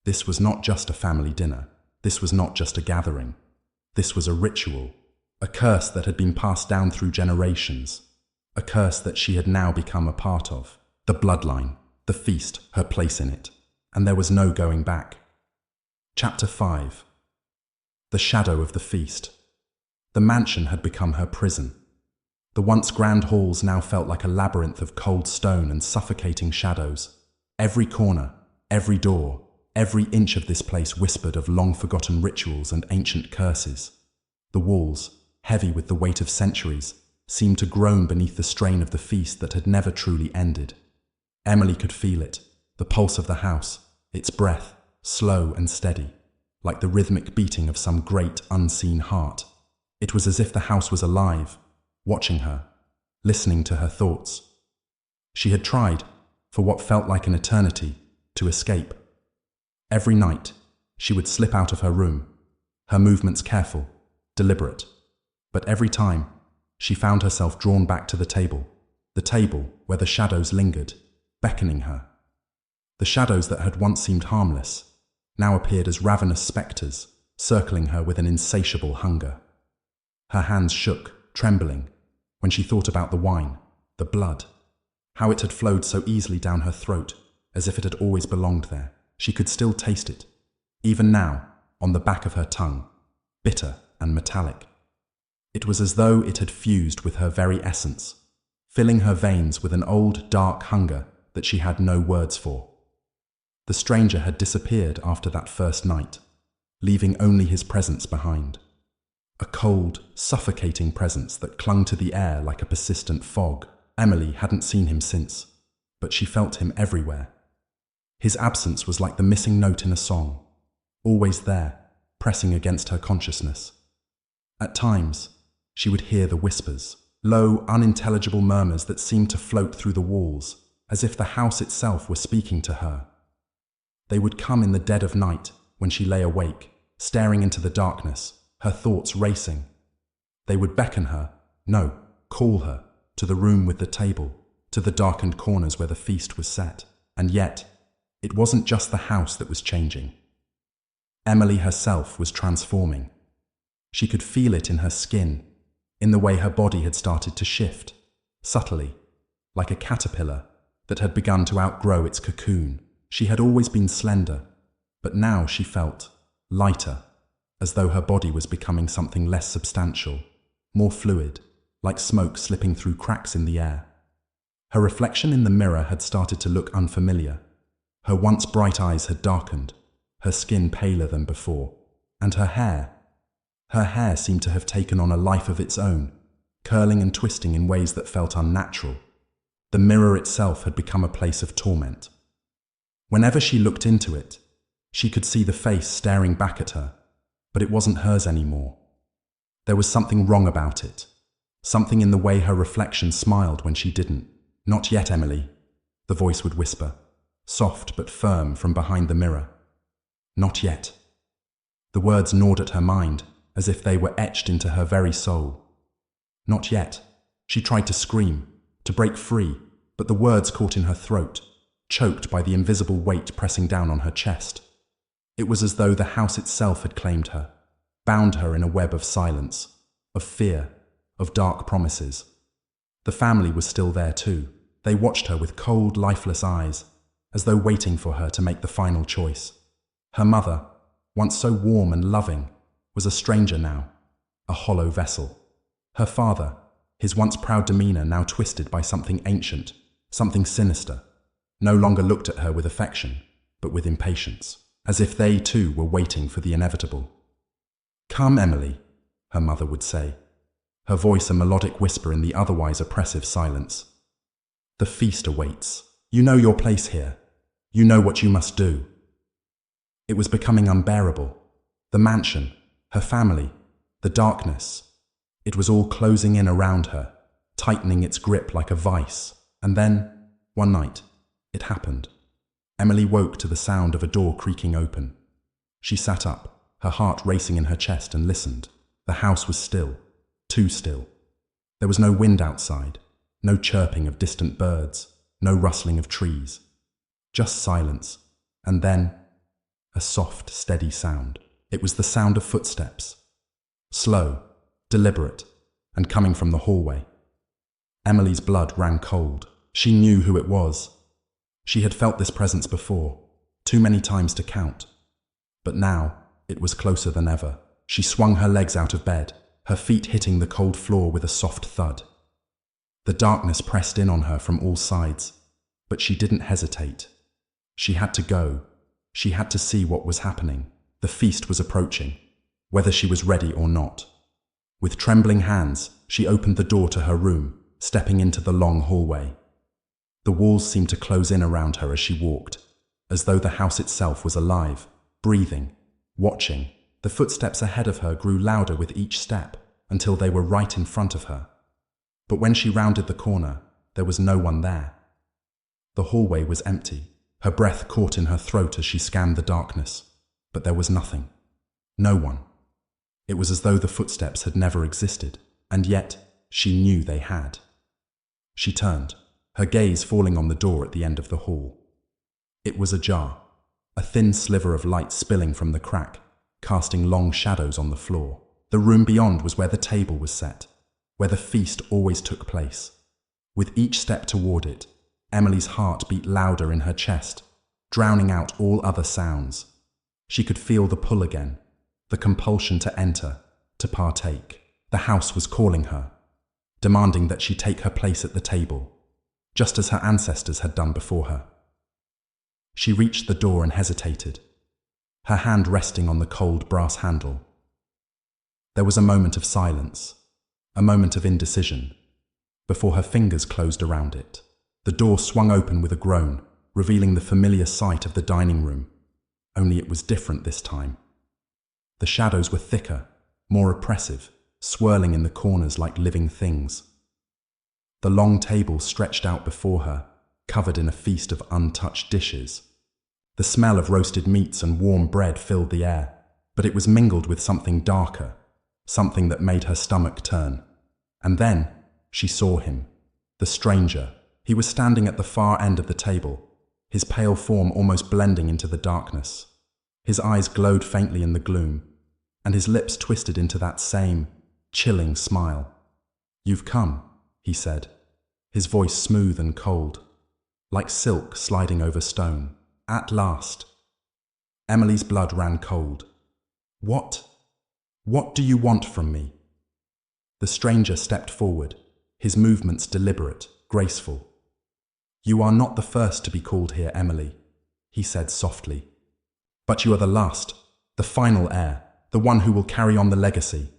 This was not just a family dinner. This was not just a gathering. This was a ritual, a curse that had been passed down through generations, a curse that she had now become a part of. The bloodline, the feast, her place in it, and there was no going back. Chapter 5. The shadow of the feast. The mansion had become her prison. The once grand halls now felt like a labyrinth of cold stone and suffocating shadows. Every corner, every door, every inch of this place whispered of long-forgotten rituals and ancient curses. The walls, heavy with the weight of centuries, seemed to groan beneath the strain of the feast that had never truly ended. Emily could feel it, the pulse of the house, its breath, slow and steady, like the rhythmic beating of some great, unseen heart. It was as if the house was alive, watching her, listening to her thoughts. She had tried, for what felt like an eternity, to escape. Every night, she would slip out of her room, her movements careful, deliberate. But every time, she found herself drawn back to the table where the shadows lingered, beckoning her. The shadows that had once seemed harmless now appeared as ravenous spectres, circling her with an insatiable hunger. Her hands shook, trembling, when she thought about the wine, the blood, how it had flowed so easily down her throat, as if it had always belonged there. She could still taste it, even now, on the back of her tongue, bitter and metallic. It was as though it had fused with her very essence, filling her veins with an old, dark hunger that she had no words for. The stranger had disappeared after that first night, leaving only his presence behind. A cold, suffocating presence that clung to the air like a persistent fog. Emily hadn't seen him since, but she felt him everywhere. His absence was like the missing note in a song, always there, pressing against her consciousness. At times, she would hear the whispers, low, unintelligible murmurs that seemed to float through the walls, as if the house itself were speaking to her. They would come in the dead of night, when she lay awake, staring into the darkness, her thoughts racing. They would beckon her, no, call her, to the room with the table, to the darkened corners where the feast was set. And yet, it wasn't just the house that was changing. Emily herself was transforming. She could feel it in her skin, in the way her body had started to shift, subtly, like a caterpillar that had begun to outgrow its cocoon. She had always been slender, but now she felt lighter, as though her body was becoming something less substantial, more fluid, like smoke slipping through cracks in the air. Her reflection in the mirror had started to look unfamiliar. Her once bright eyes had darkened, her skin paler than before, and her hair seemed to have taken on a life of its own, curling and twisting in ways that felt unnatural. The mirror itself had become a place of torment. Whenever she looked into it, she could see the face staring back at her, but it wasn't hers anymore. There was something wrong about it, something in the way her reflection smiled when she didn't. "Not yet, Emily," the voice would whisper, soft but firm from behind the mirror. "Not yet." The words gnawed at her mind, as if they were etched into her very soul. Not yet. She tried to scream, to break free, but the words caught in her throat, choked by the invisible weight pressing down on her chest. It was as though the house itself had claimed her, bound her in a web of silence, of fear, of dark promises. The family was still there too. They watched her with cold, lifeless eyes, as though waiting for her to make the final choice. Her mother, once so warm and loving, was a stranger now, a hollow vessel. Her father, his once proud demeanor now twisted by something ancient, something sinister, no longer looked at her with affection, but with impatience, as if they too were waiting for the inevitable. "Come, Emily," her mother would say, her voice a melodic whisper in the otherwise oppressive silence. "The feast awaits. You know your place here. You know what you must do." It was becoming unbearable. The mansion, her family, the darkness. It was all closing in around her, tightening its grip like a vice. And then, one night, it happened. Emily woke to the sound of a door creaking open. She sat up, her heart racing in her chest, and listened. The house was still, too still. There was no wind outside, no chirping of distant birds, no rustling of trees. Just silence, and then a soft, steady sound. It was the sound of footsteps. Slow, deliberate, and coming from the hallway. Emily's blood ran cold. She knew who it was. She had felt this presence before, too many times to count. But now, it was closer than ever. She swung her legs out of bed, her feet hitting the cold floor with a soft thud. The darkness pressed in on her from all sides, but she didn't hesitate. She had to go. She had to see what was happening. The feast was approaching, whether she was ready or not. With trembling hands, she opened the door to her room, stepping into the long hallway. The walls seemed to close in around her as she walked, as though the house itself was alive, breathing, watching. The footsteps ahead of her grew louder with each step, until they were right in front of her. But when she rounded the corner, there was no one there. The hallway was empty. Her breath caught in her throat as she scanned the darkness, but there was nothing. No one. It was as though the footsteps had never existed, and yet she knew they had. She turned, her gaze falling on the door at the end of the hall. It was ajar, a thin sliver of light spilling from the crack, casting long shadows on the floor. The room beyond was where the table was set, where the feast always took place. With each step toward it, Emily's heart beat louder in her chest, drowning out all other sounds. She could feel the pull again, the compulsion to enter, to partake. The house was calling her, demanding that she take her place at the table, just as her ancestors had done before her. She reached the door and hesitated, her hand resting on the cold brass handle. There was a moment of silence, a moment of indecision, before her fingers closed around it. The door swung open with a groan, revealing the familiar sight of the dining room, only it was different this time. The shadows were thicker, more oppressive, swirling in the corners like living things. The long table stretched out before her, covered in a feast of untouched dishes. The smell of roasted meats and warm bread filled the air, but it was mingled with something darker, something that made her stomach turn. And then she saw him, the stranger. He was standing at the far end of the table, his pale form almost blending into the darkness. His eyes glowed faintly in the gloom, and his lips twisted into that same, chilling smile. "You've come," he said, his voice smooth and cold, like silk sliding over stone. "At last." Emily's blood ran cold. What do you want from me?" The stranger stepped forward, his movements deliberate, graceful. "You are not the first to be called here, Emily," he said softly. "But you are the last, the final heir, the one who will carry on the legacy."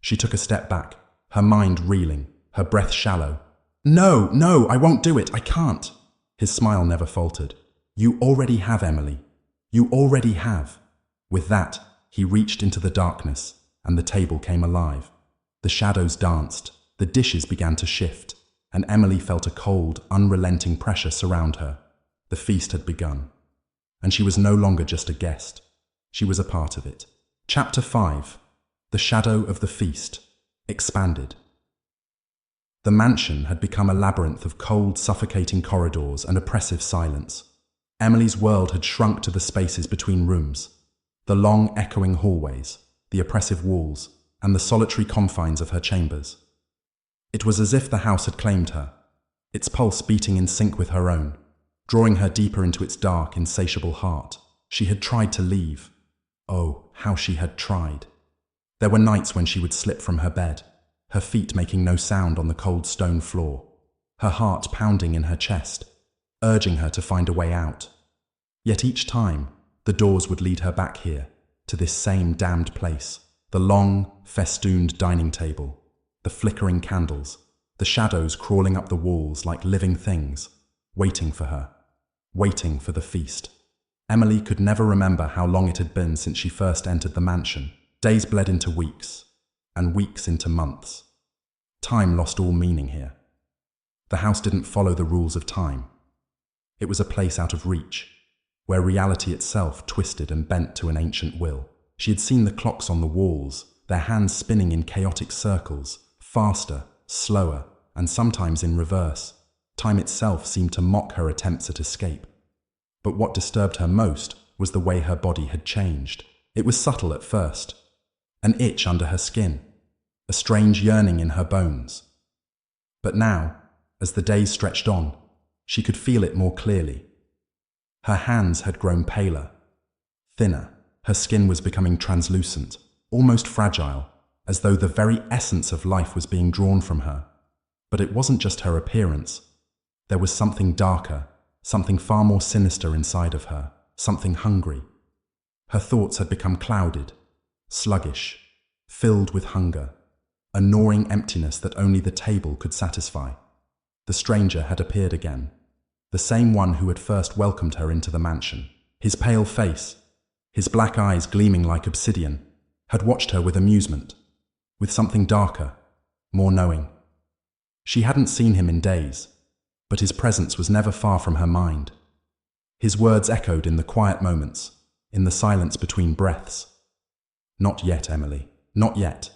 She took a step back, her mind reeling, her breath shallow. No, I won't do it, I can't." His smile never faltered. "You already have, Emily. You already have." With that, he reached into the darkness, and the table came alive. The shadows danced, the dishes began to shift, and Emily felt a cold, unrelenting pressure surround her. The feast had begun, and she was no longer just a guest. She was a part of it. Chapter 5. The Shadow of the Feast. Expanded. The mansion had become a labyrinth of cold, suffocating corridors and oppressive silence. Emily's world had shrunk to the spaces between rooms, the long, echoing hallways, the oppressive walls, and the solitary confines of her chambers. It was as if the house had claimed her, its pulse beating in sync with her own, drawing her deeper into its dark, insatiable heart. She had tried to leave. Oh, how she had tried. There were nights when she would slip from her bed, her feet making no sound on the cold stone floor, her heart pounding in her chest, urging her to find a way out. Yet each time, the doors would lead her back here, to this same damned place. The long, festooned dining table, the flickering candles, the shadows crawling up the walls like living things, waiting for her, waiting for the feast. Emily could never remember how long it had been since she first entered the mansion. Days bled into weeks, and weeks into months. Time lost all meaning here. The house didn't follow the rules of time. It was a place out of reach, where reality itself twisted and bent to an ancient will. She had seen the clocks on the walls, their hands spinning in chaotic circles, faster, slower, and sometimes in reverse. Time itself seemed to mock her attempts at escape. But what disturbed her most was the way her body had changed. It was subtle at first. An itch under her skin, a strange yearning in her bones. But now, as the days stretched on, she could feel it more clearly. Her hands had grown paler, thinner. Her skin was becoming translucent, almost fragile, as though the very essence of life was being drawn from her. But it wasn't just her appearance. There was something darker, something far more sinister inside of her, something hungry. Her thoughts had become clouded, sluggish, filled with hunger, a gnawing emptiness that only the table could satisfy. The stranger had appeared again, the same one who had first welcomed her into the mansion. His pale face, his black eyes gleaming like obsidian, had watched her with amusement, with something darker, more knowing. She hadn't seen him in days, but his presence was never far from her mind. His words echoed in the quiet moments, in the silence between breaths. "Not yet, Emily, not yet."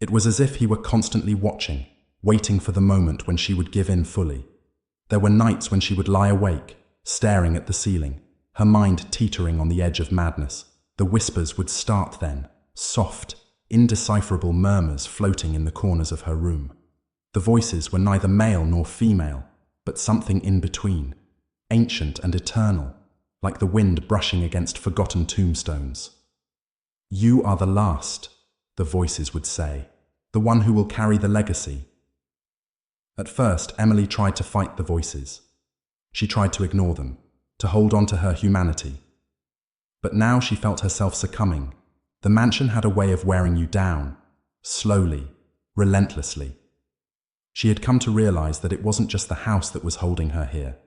It was as if he were constantly watching, waiting for the moment when she would give in fully. There were nights when she would lie awake, staring at the ceiling, her mind teetering on the edge of madness. The whispers would start then, soft, indecipherable murmurs floating in the corners of her room. The voices were neither male nor female, but something in between, ancient and eternal, like the wind brushing against forgotten tombstones. "You are the last," the voices would say, "the one who will carry the legacy." At first, Emily tried to fight the voices. She tried to ignore them, to hold on to her humanity. But now she felt herself succumbing. The mansion had a way of wearing you down, slowly, relentlessly. She had come to realize that it wasn't just the house that was holding her here.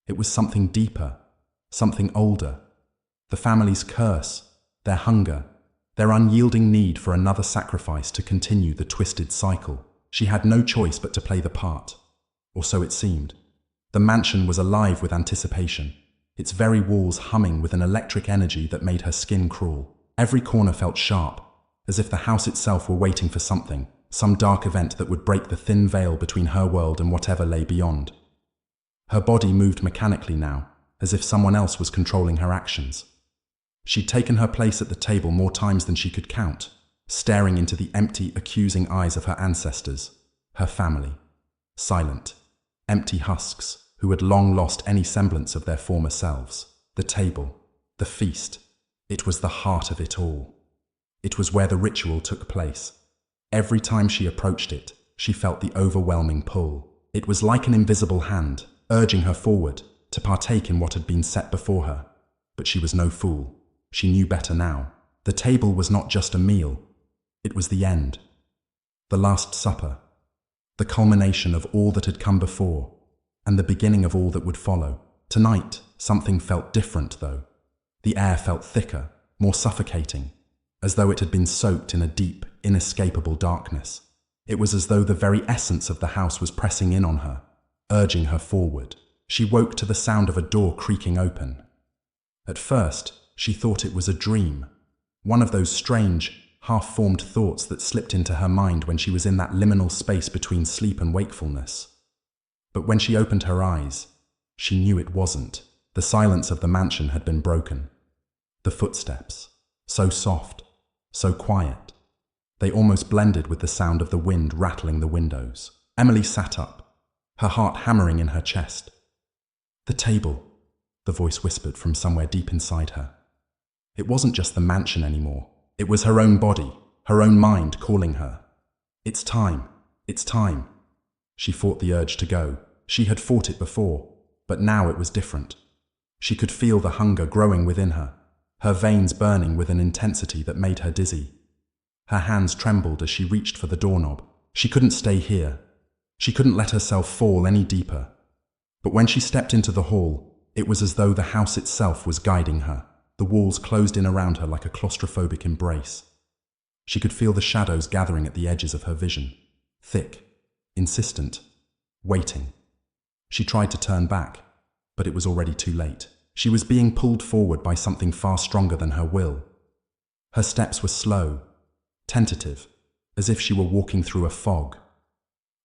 It was something deeper, something older. The family's curse, their hunger, their unyielding need for another sacrifice to continue the twisted cycle. She had no choice but to play the part, or so it seemed. The mansion was alive with anticipation, its very walls humming with an electric energy that made her skin crawl. Every corner felt sharp, as if the house itself were waiting for something, some dark event that would break the thin veil between her world and whatever lay beyond. Her body moved mechanically now, as if someone else was controlling her actions. She'd taken her place at the table more times than she could count, staring into the empty, accusing eyes of her ancestors, her family. Silent, empty husks who had long lost any semblance of their former selves. The table, the feast, it was the heart of it all. It was where the ritual took place. Every time she approached it, she felt the overwhelming pull. It was like an invisible hand, urging her forward, to partake in what had been set before her. But she was no fool. She knew better now. The table was not just a meal. It was the end. The Last Supper. The culmination of all that had come before, and the beginning of all that would follow. Tonight, something felt different, though. The air felt thicker, more suffocating, as though it had been soaked in a deep, inescapable darkness. It was as though the very essence of the house was pressing in on her, urging her forward. She woke to the sound of a door creaking open. At first, she thought it was a dream, one of those strange, half-formed thoughts that slipped into her mind when she was in that liminal space between sleep and wakefulness. But when she opened her eyes, she knew it wasn't. The silence of the mansion had been broken. The footsteps, so soft, so quiet, they almost blended with the sound of the wind rattling the windows. Emily sat up, her heart hammering in her chest. "The table," the voice whispered from somewhere deep inside her. It wasn't just the mansion anymore. It was her own body, her own mind calling her. "It's time, it's time." She fought the urge to go. She had fought it before, but now it was different. She could feel the hunger growing within her veins burning with an intensity that made her dizzy. Her hands trembled as she reached for the doorknob. She couldn't stay here. She couldn't let herself fall any deeper. But when she stepped into the hall, it was as though the house itself was guiding her. The walls closed in around her like a claustrophobic embrace. She could feel the shadows gathering at the edges of her vision, thick, insistent, waiting. She tried to turn back, but it was already too late. She was being pulled forward by something far stronger than her will. Her steps were slow, tentative, as if she were walking through a fog.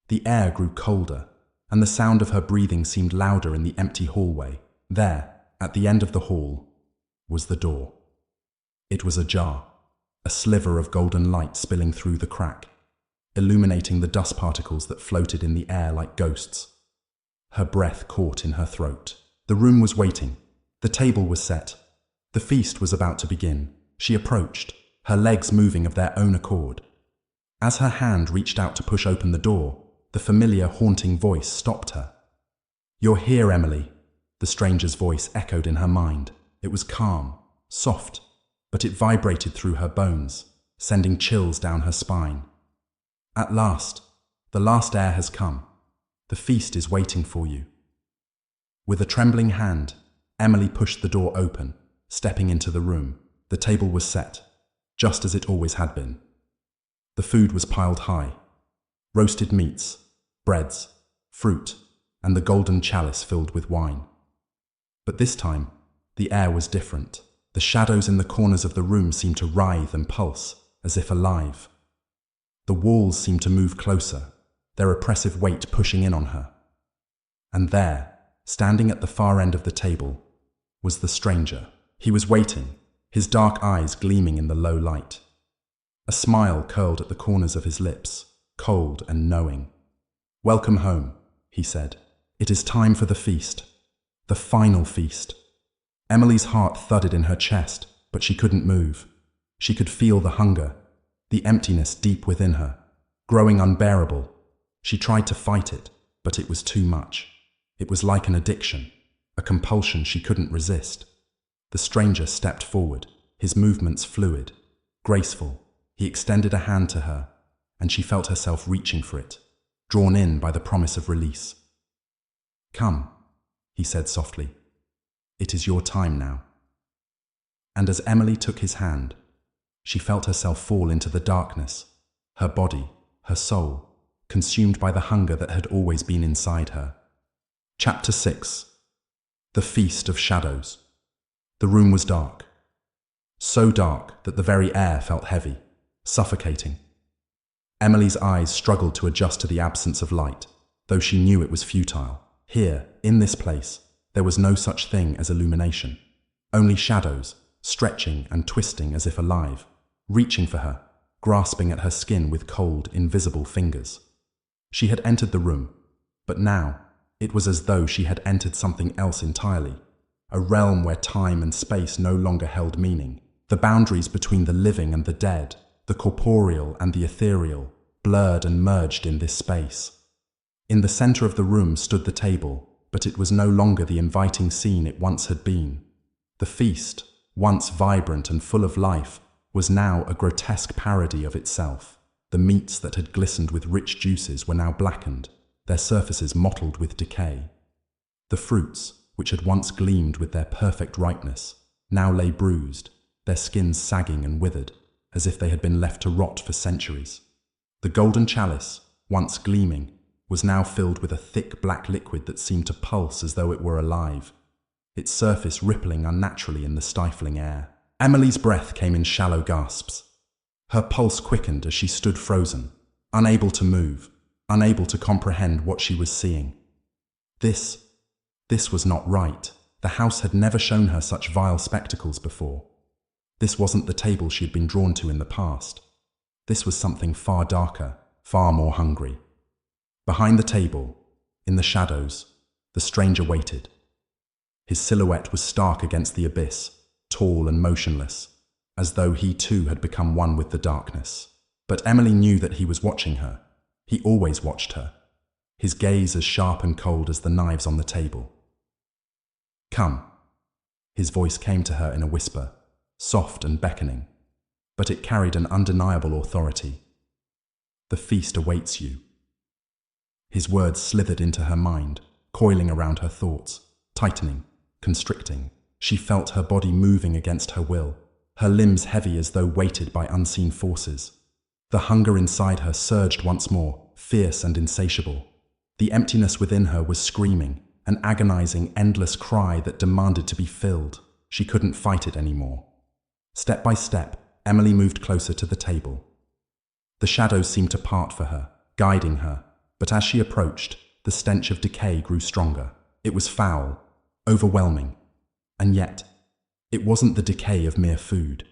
The air grew colder, and the sound of her breathing seemed louder in the empty hallway. There, at the end of the hall, was the door. It was ajar, a sliver of golden light spilling through the crack, illuminating the dust particles that floated in the air like ghosts. Her breath caught in her throat. The room was waiting. The table was set. The feast was about to begin. She approached, her legs moving of their own accord. As her hand reached out to push open the door, the familiar, haunting voice stopped her. "You're here, Emily," the stranger's voice echoed in her mind. It was calm, soft, but it vibrated through her bones, sending chills down her spine. "At last, the last air has come. The feast is waiting for you." With a trembling hand, Emily pushed the door open, stepping into the room. The table was set, just as it always had been. The food was piled high. Roasted meats, breads, fruit, and the golden chalice filled with wine. But this time, the air was different. The shadows in the corners of the room seemed to writhe and pulse, as if alive. The walls seemed to move closer, their oppressive weight pushing in on her. And there, standing at the far end of the table, was the stranger. He was waiting, his dark eyes gleaming in the low light. A smile curled at the corners of his lips, cold and knowing. "Welcome home," he said. "It is time for the feast. The final feast." Emily's heart thudded in her chest, but she couldn't move. She could feel the hunger, the emptiness deep within her, growing unbearable. She tried to fight it, but it was too much. It was like an addiction, a compulsion she couldn't resist. The stranger stepped forward, his movements fluid, graceful. He extended a hand to her, and she felt herself reaching for it, drawn in by the promise of release. "Come," he said softly. "It is your time now." And as Emily took his hand, she felt herself fall into the darkness, her body, her soul, consumed by the hunger that had always been inside her. Chapter 6. The Feast of Shadows. The room was dark. So dark that the very air felt heavy, suffocating. Emily's eyes struggled to adjust to the absence of light, though she knew it was futile. Here, in this place, there was no such thing as illumination. Only shadows, stretching and twisting as if alive, reaching for her, grasping at her skin with cold, invisible fingers. She had entered the room, but now it was as though she had entered something else entirely, a realm where time and space no longer held meaning. The boundaries between the living and the dead, the corporeal and the ethereal, blurred and merged in this space. In the center of the room stood the table, but it was no longer the inviting scene it once had been. The feast, once vibrant and full of life, was now a grotesque parody of itself. The meats that had glistened with rich juices were now blackened, their surfaces mottled with decay. The fruits, which had once gleamed with their perfect ripeness, now lay bruised, their skins sagging and withered, as if they had been left to rot for centuries. The golden chalice, once gleaming, was now filled with a thick black liquid that seemed to pulse as though it were alive, its surface rippling unnaturally in the stifling air. Emily's breath came in shallow gasps. Her pulse quickened as she stood frozen, unable to move, unable to comprehend what she was seeing. This was not right. The house had never shown her such vile spectacles before. This wasn't the table she had been drawn to in the past. This was something far darker, far more hungry. Behind the table, in the shadows, the stranger waited. His silhouette was stark against the abyss, tall and motionless, as though he too had become one with the darkness. But Emily knew that he was watching her. He always watched her, his gaze as sharp and cold as the knives on the table. "Come." His voice came to her in a whisper, soft and beckoning, but it carried an undeniable authority. "The feast awaits you." His words slithered into her mind, coiling around her thoughts, tightening, constricting. She felt her body moving against her will, her limbs heavy as though weighted by unseen forces. The hunger inside her surged once more, fierce and insatiable. The emptiness within her was screaming, an agonizing, endless cry that demanded to be filled. She couldn't fight it anymore. Step by step, Emily moved closer to the table. The shadows seemed to part for her, guiding her, but as she approached, the stench of decay grew stronger. It was foul, overwhelming, and yet, it wasn't the decay of mere food.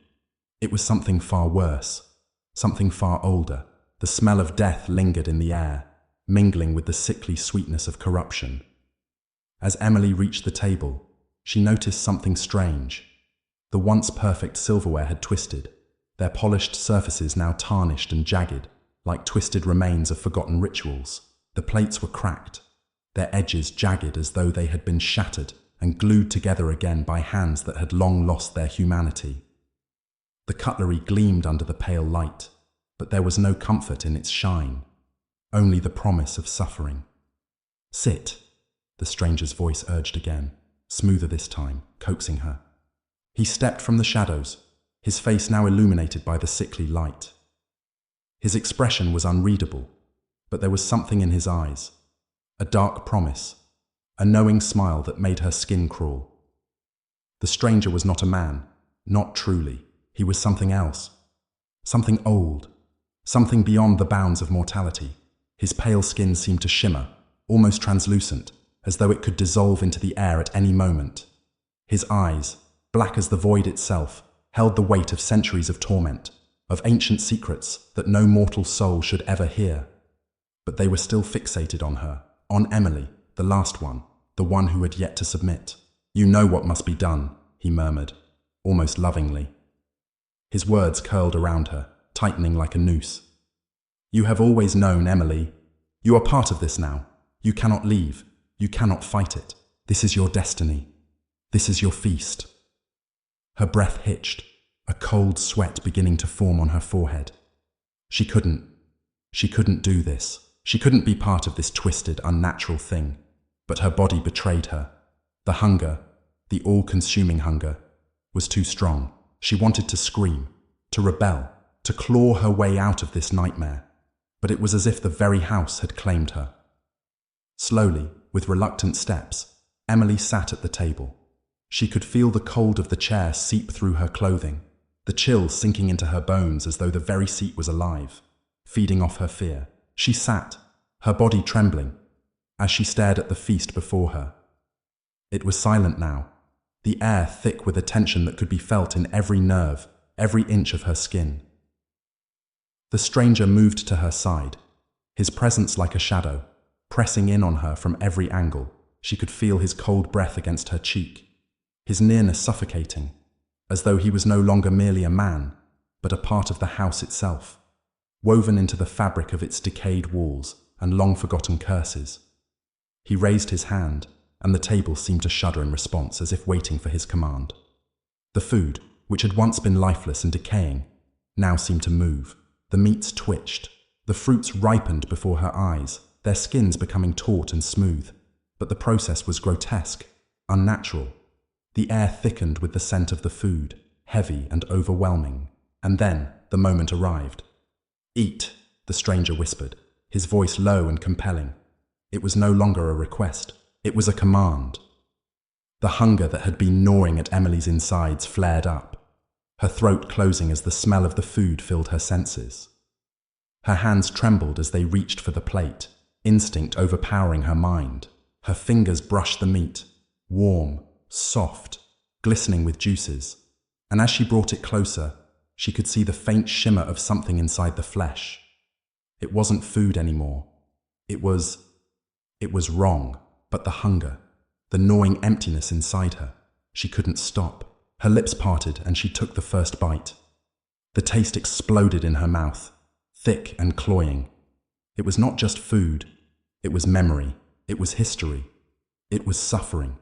It was something far worse, something far older. The smell of death lingered in the air, mingling with the sickly sweetness of corruption. As Emily reached the table, she noticed something strange. The once perfect silverware had twisted, their polished surfaces now tarnished and jagged, like twisted remains of forgotten rituals. The plates were cracked, their edges jagged as though they had been shattered and glued together again by hands that had long lost their humanity. The cutlery gleamed under the pale light, but there was no comfort in its shine, only the promise of suffering. "Sit," the stranger's voice urged again, smoother this time, coaxing her. He stepped from the shadows, his face now illuminated by the sickly light. His expression was unreadable, but there was something in his eyes, a dark promise, a knowing smile that made her skin crawl. The stranger was not a man, not truly. He was something else, something old, something beyond the bounds of mortality. His pale skin seemed to shimmer, almost translucent, as though it could dissolve into the air at any moment. His eyes, black as the void itself, held the weight of centuries of torment, of ancient secrets that no mortal soul should ever hear. But they were still fixated on her, on Emily, the last one, the one who had yet to submit. "You know what must be done," he murmured, almost lovingly. His words curled around her, tightening like a noose. "You have always known, Emily. You are part of this now. You cannot leave. You cannot fight it. This is your destiny. This is your feast." Her breath hitched, a cold sweat beginning to form on her forehead. She couldn't do this. She couldn't be part of this twisted, unnatural thing. But her body betrayed her. The hunger, the all-consuming hunger, was too strong. She wanted to scream, to rebel, to claw her way out of this nightmare. But it was as if the very house had claimed her. Slowly, with reluctant steps, Emily sat at the table. She could feel the cold of the chair seep through her clothing, the chill sinking into her bones as though the very seat was alive, feeding off her fear. She sat, her body trembling, as she stared at the feast before her. It was silent now, the air thick with a tension that could be felt in every nerve, every inch of her skin. The stranger moved to her side, his presence like a shadow, pressing in on her from every angle. She could feel his cold breath against her cheek, his nearness suffocating, as though he was no longer merely a man, but a part of the house itself, woven into the fabric of its decayed walls and long-forgotten curses. He raised his hand, and the table seemed to shudder in response, as if waiting for his command. The food, which had once been lifeless and decaying, now seemed to move. The meats twitched, the fruits ripened before her eyes, their skins becoming taut and smooth. But the process was grotesque, unnatural. The air thickened with the scent of the food, heavy and overwhelming. And then the moment arrived. "Eat," the stranger whispered, his voice low and compelling. It was no longer a request, it was a command. The hunger that had been gnawing at Emily's insides flared up, her throat closing as the smell of the food filled her senses. Her hands trembled as they reached for the plate, instinct overpowering her mind. Her fingers brushed the meat, warm, soft, glistening with juices, and as she brought it closer, she could see the faint shimmer of something inside the flesh. It wasn't food anymore. It was wrong, but the hunger, the gnawing emptiness inside her. She couldn't stop. Her lips parted and she took the first bite. The taste exploded in her mouth, thick and cloying. It was not just food. It was memory. It was history. It was suffering.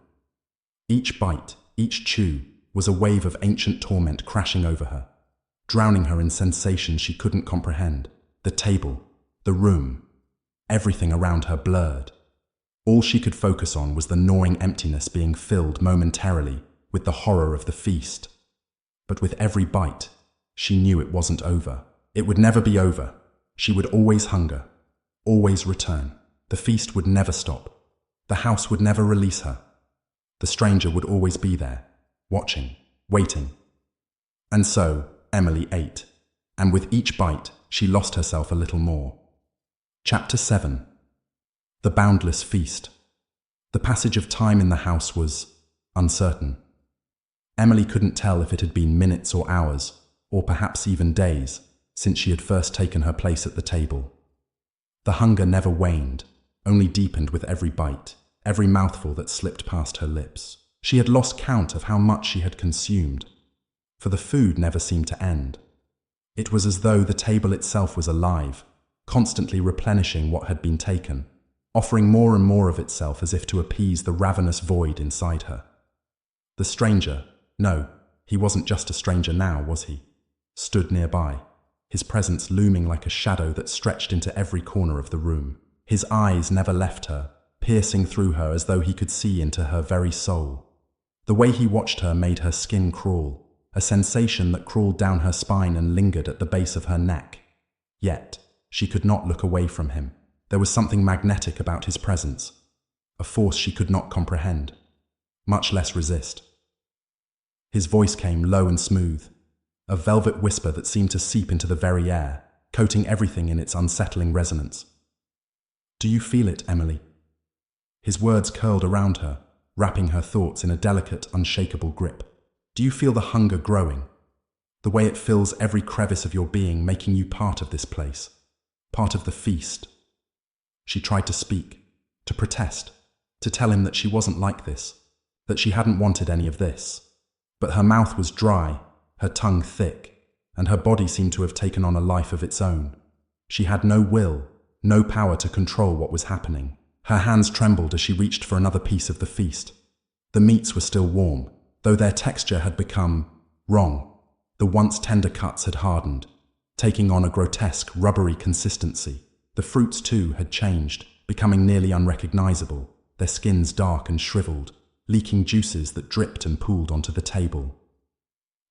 Each bite, each chew, was a wave of ancient torment crashing over her, drowning her in sensations she couldn't comprehend. The table, the room, everything around her blurred. All she could focus on was the gnawing emptiness being filled momentarily with the horror of the feast. But with every bite, she knew it wasn't over. It would never be over. She would always hunger, always return. The feast would never stop. The house would never release her. The stranger would always be there, watching, waiting. And so, Emily ate, and with each bite, she lost herself a little more. Chapter 7. The Boundless Feast. The passage of time in the house was uncertain. Emily couldn't tell if it had been minutes or hours, or perhaps even days, since she had first taken her place at the table. The hunger never waned, only deepened with every bite, every mouthful that slipped past her lips. She had lost count of how much she had consumed, for the food never seemed to end. It was as though the table itself was alive, constantly replenishing what had been taken, offering more and more of itself as if to appease the ravenous void inside her. The stranger, no, he wasn't just a stranger now, was he? Stood nearby, his presence looming like a shadow that stretched into every corner of the room. His eyes never left her, piercing through her as though he could see into her very soul. The way he watched her made her skin crawl, a sensation that crawled down her spine and lingered at the base of her neck. Yet, she could not look away from him. There was something magnetic about his presence, a force she could not comprehend, much less resist. His voice came low and smooth, a velvet whisper that seemed to seep into the very air, coating everything in its unsettling resonance. "Do you feel it, Emily?" His words curled around her, wrapping her thoughts in a delicate, unshakable grip. "Do you feel the hunger growing? The way it fills every crevice of your being, making you part of this place, part of the feast?" She tried to speak, to protest, to tell him that she wasn't like this, that she hadn't wanted any of this. But her mouth was dry, her tongue thick, and her body seemed to have taken on a life of its own. She had no will, no power to control what was happening. Her hands trembled as she reached for another piece of the feast. The meats were still warm, though their texture had become wrong. The once tender cuts had hardened, taking on a grotesque, rubbery consistency. The fruits, too, had changed, becoming nearly unrecognizable, their skins dark and shriveled, leaking juices that dripped and pooled onto the table.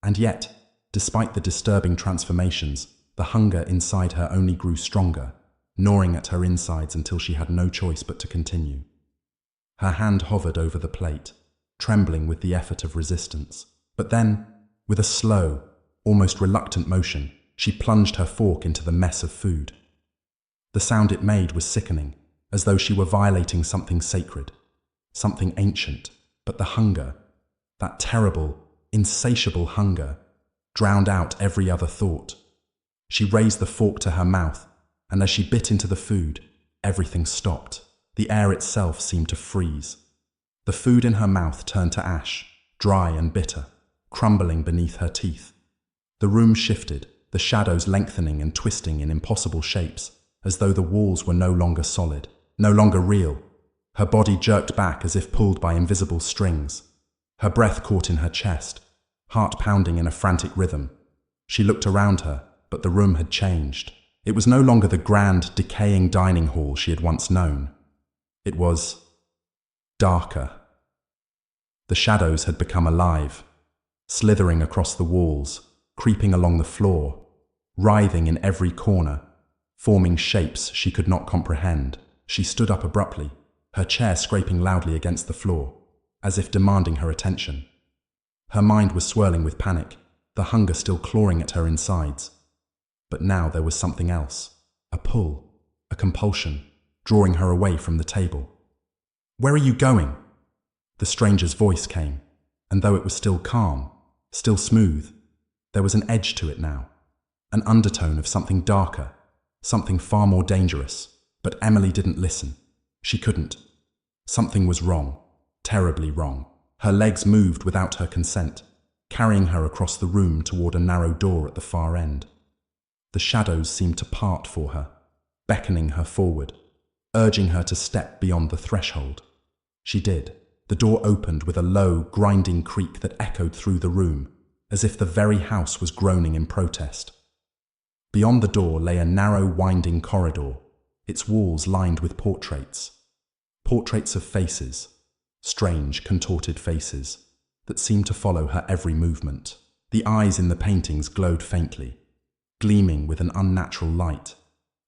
And yet, despite the disturbing transformations, the hunger inside her only grew stronger, gnawing at her insides until she had no choice but to continue. Her hand hovered over the plate, trembling with the effort of resistance. But then, with a slow, almost reluctant motion, she plunged her fork into the mess of food. The sound it made was sickening, as though she were violating something sacred, something ancient. But the hunger, that terrible, insatiable hunger, drowned out every other thought. She raised the fork to her mouth, and as she bit into the food, everything stopped. The air itself seemed to freeze. The food in her mouth turned to ash, dry and bitter, crumbling beneath her teeth. The room shifted, the shadows lengthening and twisting in impossible shapes, as though the walls were no longer solid, no longer real. Her body jerked back as if pulled by invisible strings. Her breath caught in her chest, heart pounding in a frantic rhythm. She looked around her, but the room had changed. It was no longer the grand, decaying dining hall she had once known. It was darker. The shadows had become alive, slithering across the walls, creeping along the floor, writhing in every corner, forming shapes she could not comprehend. She stood up abruptly, her chair scraping loudly against the floor, as if demanding her attention. Her mind was swirling with panic, the hunger still clawing at her insides. But now there was something else, a pull, a compulsion, drawing her away from the table. "Where are you going?" The stranger's voice came, and though it was still calm, still smooth, there was an edge to it now, an undertone of something darker, something far more dangerous. But Emily didn't listen. She couldn't. Something was wrong, terribly wrong. Her legs moved without her consent, carrying her across the room toward a narrow door at the far end. The shadows seemed to part for her, beckoning her forward, urging her to step beyond the threshold. She did. The door opened with a low, grinding creak that echoed through the room, as if the very house was groaning in protest. Beyond the door lay a narrow, winding corridor, its walls lined with portraits. Portraits of faces, strange, contorted faces, that seemed to follow her every movement. The eyes in the paintings glowed faintly, gleaming with an unnatural light,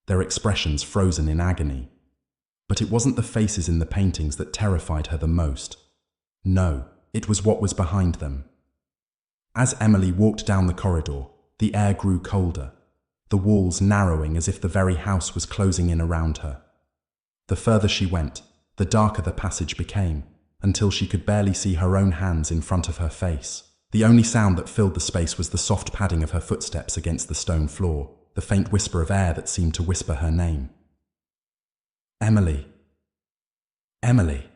their expressions frozen in agony. But it wasn't the faces in the paintings that terrified her the most. No, it was what was behind them. As Emily walked down the corridor, the air grew colder, the walls narrowing as if the very house was closing in around her. The further she went, the darker the passage became, until she could barely see her own hands in front of her face. The only sound that filled the space was the soft padding of her footsteps against the stone floor, the faint whisper of air that seemed to whisper her name. Emily. Emily.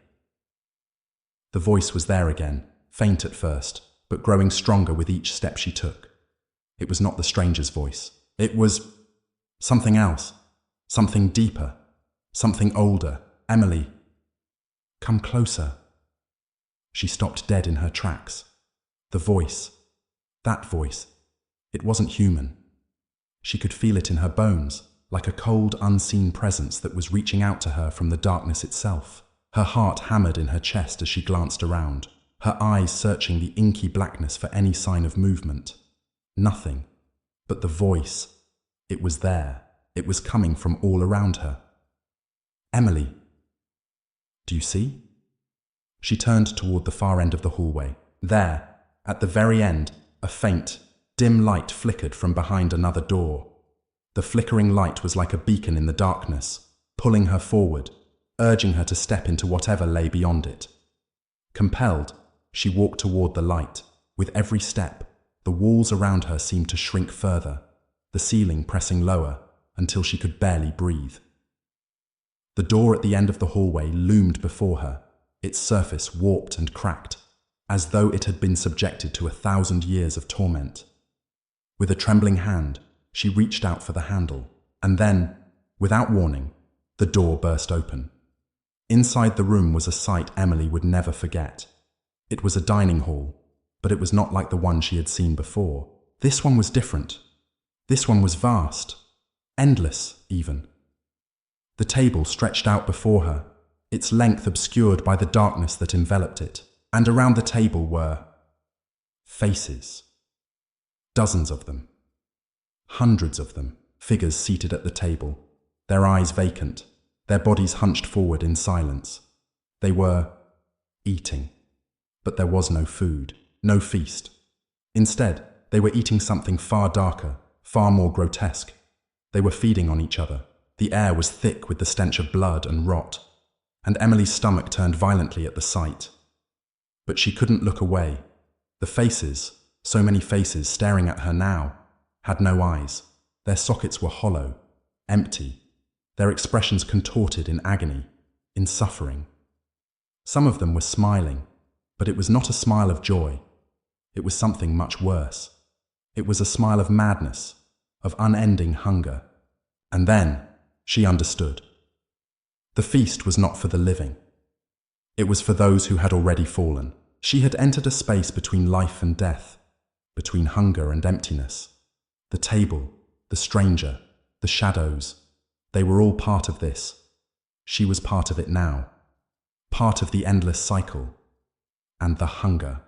The voice was there again, faint at first, but growing stronger with each step she took. It was not the stranger's voice. It was something else, something deeper, something older. Emily. Come closer. She stopped dead in her tracks. The voice, that voice, it wasn't human. She could feel it in her bones, like a cold, unseen presence that was reaching out to her from the darkness itself. Her heart hammered in her chest as she glanced around, her eyes searching the inky blackness for any sign of movement. Nothing. But the voice. It was there. It was coming from all around her. Emily. Do you see? She turned toward the far end of the hallway. There, at the very end, a faint, dim light flickered from behind another door. The flickering light was like a beacon in the darkness, pulling her forward, urging her to step into whatever lay beyond it. Compelled, she walked toward the light. With every step, the walls around her seemed to shrink further, the ceiling pressing lower until she could barely breathe. The door at the end of the hallway loomed before her, its surface warped and cracked, as though it had been subjected to 1,000 years of torment. With a trembling hand, she reached out for the handle, and then, without warning, the door burst open. Inside the room was a sight Emily would never forget. It was a dining hall, but it was not like the one she had seen before. This one was different. This one was vast, endless even. The table stretched out before her, its length obscured by the darkness that enveloped it, and around the table were faces. Dozens of them. Hundreds of them, figures seated at the table, their eyes vacant, their bodies hunched forward in silence. They were eating. But there was no food, no feast. Instead, they were eating something far darker, far more grotesque. They were feeding on each other. The air was thick with the stench of blood and rot, and Emily's stomach turned violently at the sight. But she couldn't look away. The faces, so many faces staring at her now, had no eyes. Their sockets were hollow, empty, their expressions contorted in agony, in suffering. Some of them were smiling, but it was not a smile of joy. It was something much worse. It was a smile of madness, of unending hunger. And then she understood. The feast was not for the living. It was for those who had already fallen. She had entered a space between life and death, between hunger and emptiness. The table, the stranger, the shadows, they were all part of this. She was part of it now, part of the endless cycle. And the hunger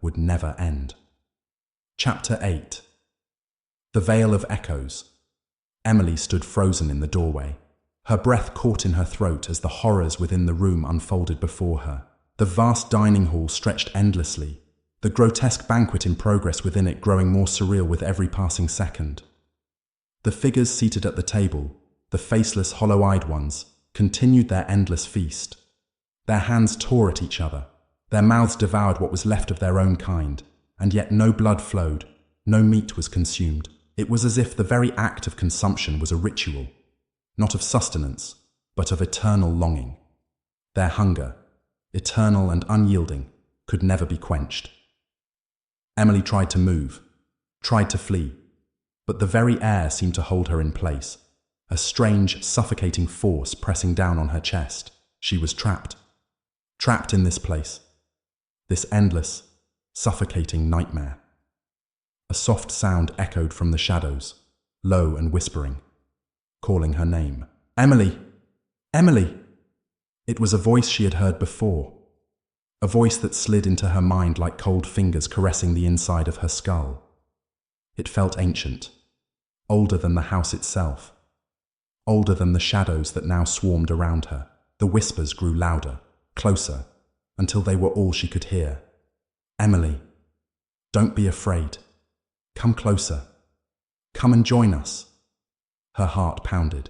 would never end. Chapter 8. The Vale of Echoes. Emily stood frozen in the doorway. Her breath caught in her throat as the horrors within the room unfolded before her. The vast dining hall stretched endlessly, the grotesque banquet in progress within it growing more surreal with every passing second. The figures seated at the table, the faceless, hollow-eyed ones, continued their endless feast. Their hands tore at each other, their mouths devoured what was left of their own kind, and yet no blood flowed, no meat was consumed. It was as if the very act of consumption was a ritual, not of sustenance, but of eternal longing. Their hunger, eternal and unyielding, could never be quenched. Emily tried to move, tried to flee, but the very air seemed to hold her in place, a strange, suffocating force pressing down on her chest. She was trapped. Trapped in this place, this endless, suffocating nightmare. A soft sound echoed from the shadows, low and whispering, calling her name. Emily! Emily! It was a voice she had heard before, a voice that slid into her mind like cold fingers caressing the inside of her skull. It felt ancient, older than the house itself, older than the shadows that now swarmed around her. The whispers grew louder, closer, until they were all she could hear. "Emily, don't be afraid. Come closer. Come and join us." Her heart pounded,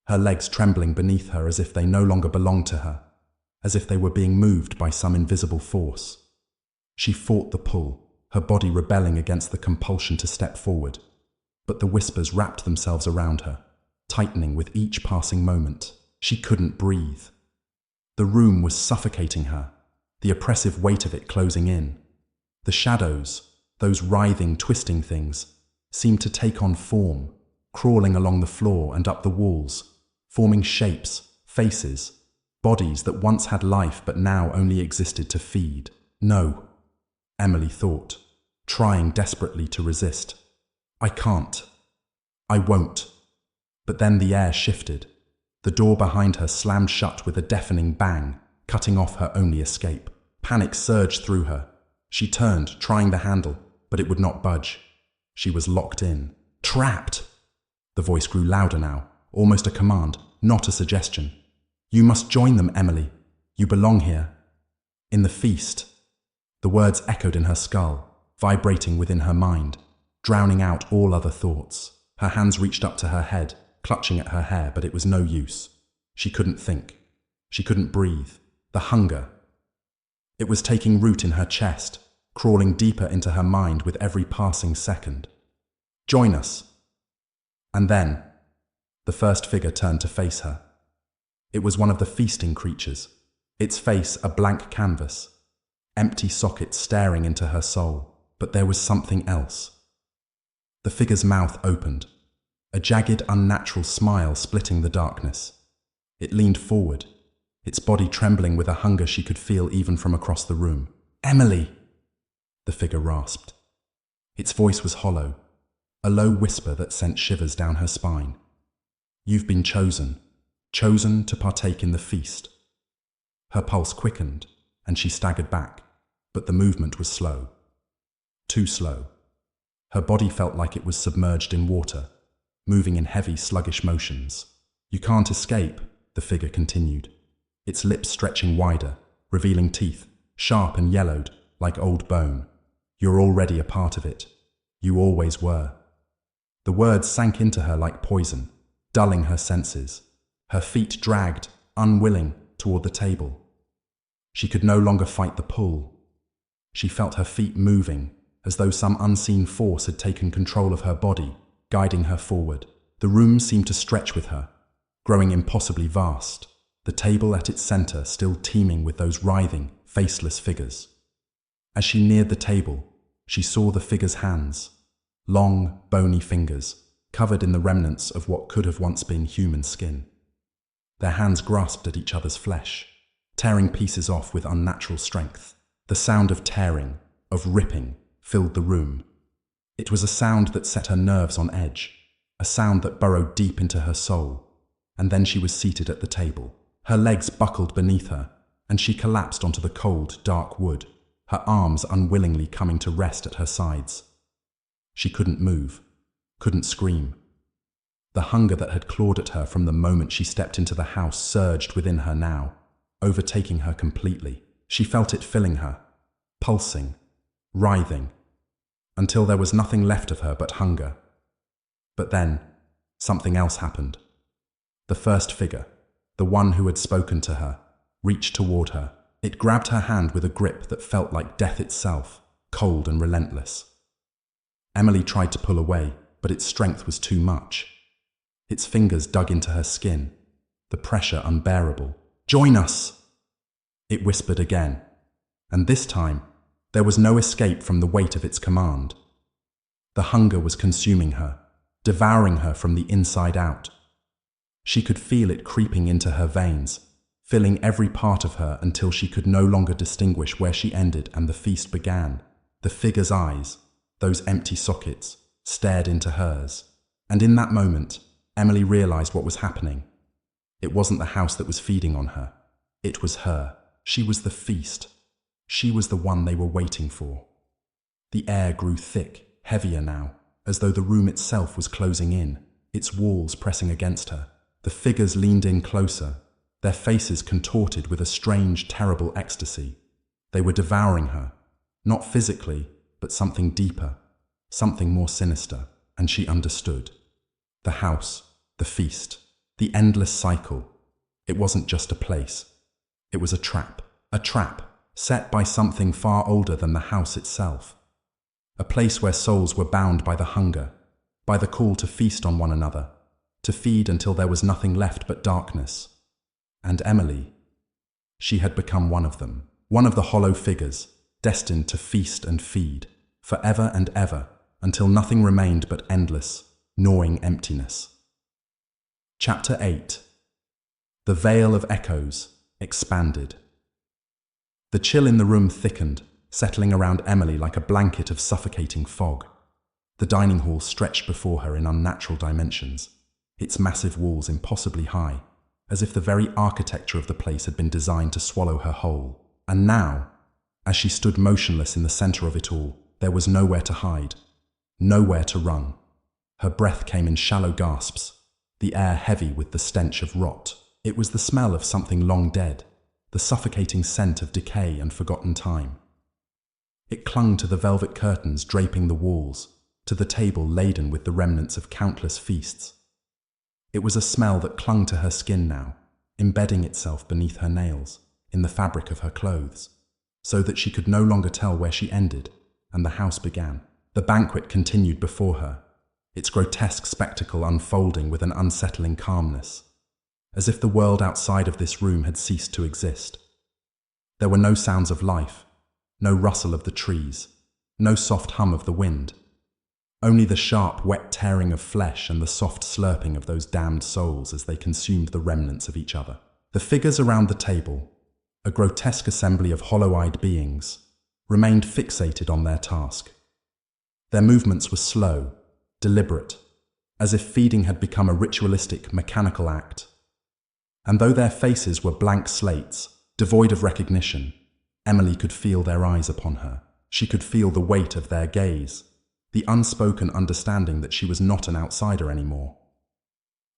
her legs trembling beneath her as if they no longer belonged to her, as if they were being moved by some invisible force. She fought the pull, her body rebelling against the compulsion to step forward. But the whispers wrapped themselves around her, tightening with each passing moment. She couldn't breathe. The room was suffocating her, the oppressive weight of it closing in. The shadows, those writhing, twisting things, seemed to take on form, crawling along the floor and up the walls, forming shapes, faces, bodies that once had life but now only existed to feed. "No," Emily thought, trying desperately to resist. "I can't. I won't." But then the air shifted. The door behind her slammed shut with a deafening bang, cutting off her only escape. Panic surged through her. She turned, trying the handle, but it would not budge. She was locked in. "Trapped!" The voice grew louder now, almost a command, not a suggestion. "You must join them, Emily. You belong here. In the feast." The words echoed in her skull, vibrating within her mind, drowning out all other thoughts. Her hands reached up to her head, clutching at her hair, but it was no use. She couldn't think. She couldn't breathe. The hunger. It was taking root in her chest, crawling deeper into her mind with every passing second. "Join us." And then, the first figure turned to face her. It was one of the feasting creatures, its face a blank canvas, empty sockets staring into her soul. But there was something else. The figure's mouth opened, a jagged, unnatural smile splitting the darkness. It leaned forward, its body trembling with a hunger she could feel even from across the room. "Emily!" the figure rasped. Its voice was hollow, a low whisper that sent shivers down her spine. "You've been chosen to partake in the feast." Her pulse quickened, and she staggered back, but the movement was slow. Too slow. Her body felt like it was submerged in water, moving in heavy, sluggish motions. "You can't escape," the figure continued, its lips stretching wider, revealing teeth, sharp and yellowed, like old bone. "You're already a part of it. You always were." The words sank into her like poison, dulling her senses. Her feet dragged, unwilling, toward the table. She could no longer fight the pull. She felt her feet moving, as though some unseen force had taken control of her body, guiding her forward. The room seemed to stretch with her, growing impossibly vast, the table at its center still teeming with those writhing, faceless figures. As she neared the table, she saw the figures' hands, long, bony fingers, covered in the remnants of what could have once been human skin. Their hands grasped at each other's flesh, tearing pieces off with unnatural strength. The sound of tearing, of ripping, filled the room. It was a sound that set her nerves on edge, a sound that burrowed deep into her soul. And then she was seated at the table. Her legs buckled beneath her, and she collapsed onto the cold, dark wood, her arms unwillingly coming to rest at her sides. She couldn't move, couldn't scream. The hunger that had clawed at her from the moment she stepped into the house surged within her now, overtaking her completely. She felt it filling her, pulsing, writhing, until there was nothing left of her but hunger. But then, something else happened. The first figure, the one who had spoken to her, reached toward her. It grabbed her hand with a grip that felt like death itself, cold and relentless. Emily tried to pull away, but its strength was too much. Its fingers dug into her skin, the pressure unbearable. "Join us!" it whispered again, and this time, there was no escape from the weight of its command. The hunger was consuming her, devouring her from the inside out. She could feel it creeping into her veins, filling every part of her until she could no longer distinguish where she ended and the feast began. The figure's eyes, those empty sockets, stared into hers. And in that moment, Emily realized what was happening. It wasn't the house that was feeding on her. It was her. She was the feast. She was the one they were waiting for. The air grew thick, heavier now, as though the room itself was closing in, its walls pressing against her. The figures leaned in closer, their faces contorted with a strange, terrible ecstasy. They were devouring her, not physically, but something deeper, something more sinister, and she understood. The house, the feast, the endless cycle. It wasn't just a place. It was a trap set by something far older than the house itself. A place where souls were bound by the hunger, by the call to feast on one another, to feed until there was nothing left but darkness. And Emily, she had become one of them, one of the hollow figures, destined to feast and feed, forever and ever, until nothing remained but endless, gnawing emptiness. Chapter 8. The Veil of Echoes expanded. The chill in the room thickened, settling around Emily like a blanket of suffocating fog. The dining hall stretched before her in unnatural dimensions, its massive walls impossibly high, as if the very architecture of the place had been designed to swallow her whole. And now, as she stood motionless in the center of it all, there was nowhere to hide, nowhere to run. Her breath came in shallow gasps, the air heavy with the stench of rot. It was the smell of something long dead, the suffocating scent of decay and forgotten time. It clung to the velvet curtains draping the walls, to the table laden with the remnants of countless feasts. It was a smell that clung to her skin now, embedding itself beneath her nails, in the fabric of her clothes, so that she could no longer tell where she ended and the house began. The banquet continued before her, its grotesque spectacle unfolding with an unsettling calmness, as if the world outside of this room had ceased to exist. There were no sounds of life, no rustle of the trees, no soft hum of the wind. Only the sharp, wet tearing of flesh and the soft slurping of those damned souls as they consumed the remnants of each other. The figures around the table, a grotesque assembly of hollow-eyed beings, remained fixated on their task. Their movements were slow, deliberate, as if feeding had become a ritualistic, mechanical act. And though their faces were blank slates, devoid of recognition, Emily could feel their eyes upon her. She could feel the weight of their gaze, the unspoken understanding that she was not an outsider anymore.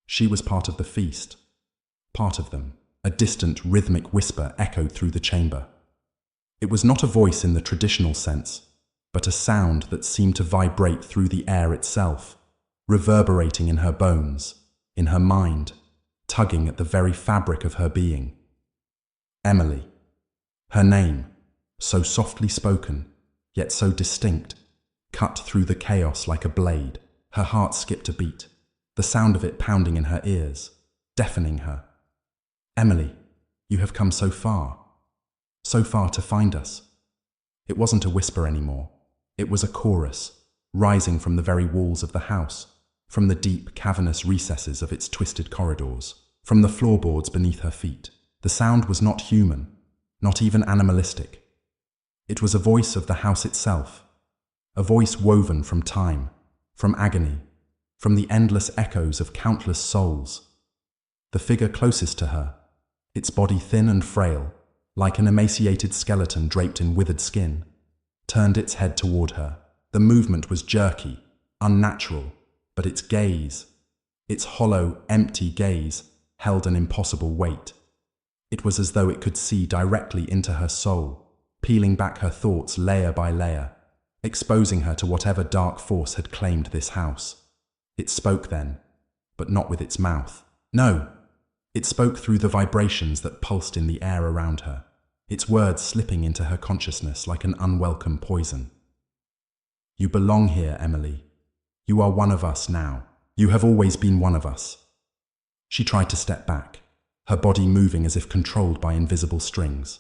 She was part of the feast, part of them. A distant, rhythmic whisper echoed through the chamber. It was not a voice in the traditional sense, but a sound that seemed to vibrate through the air itself, reverberating in her bones, in her mind, tugging at the very fabric of her being. Emily. Her name, so softly spoken, yet so distinct, cut through the chaos like a blade. Her heart skipped a beat, the sound of it pounding in her ears, deafening her. Emily, you have come so far to find us. It wasn't a whisper anymore. It was a chorus, rising from the very walls of the house, from the deep, cavernous recesses of its twisted corridors, from the floorboards beneath her feet. The sound was not human, not even animalistic. It was a voice of the house itself, a voice woven from time, from agony, from the endless echoes of countless souls. The figure closest to her, its body thin and frail, like an emaciated skeleton draped in withered skin, turned its head toward her. The movement was jerky, unnatural, but its gaze, its hollow, empty gaze, held an impossible weight. It was as though it could see directly into her soul, peeling back her thoughts layer by layer, exposing her to whatever dark force had claimed this house. It spoke then, but not with its mouth. No, it spoke through the vibrations that pulsed in the air around her, its words slipping into her consciousness like an unwelcome poison. You belong here, Emily. You are one of us now. You have always been one of us. She tried to step back, her body moving as if controlled by invisible strings.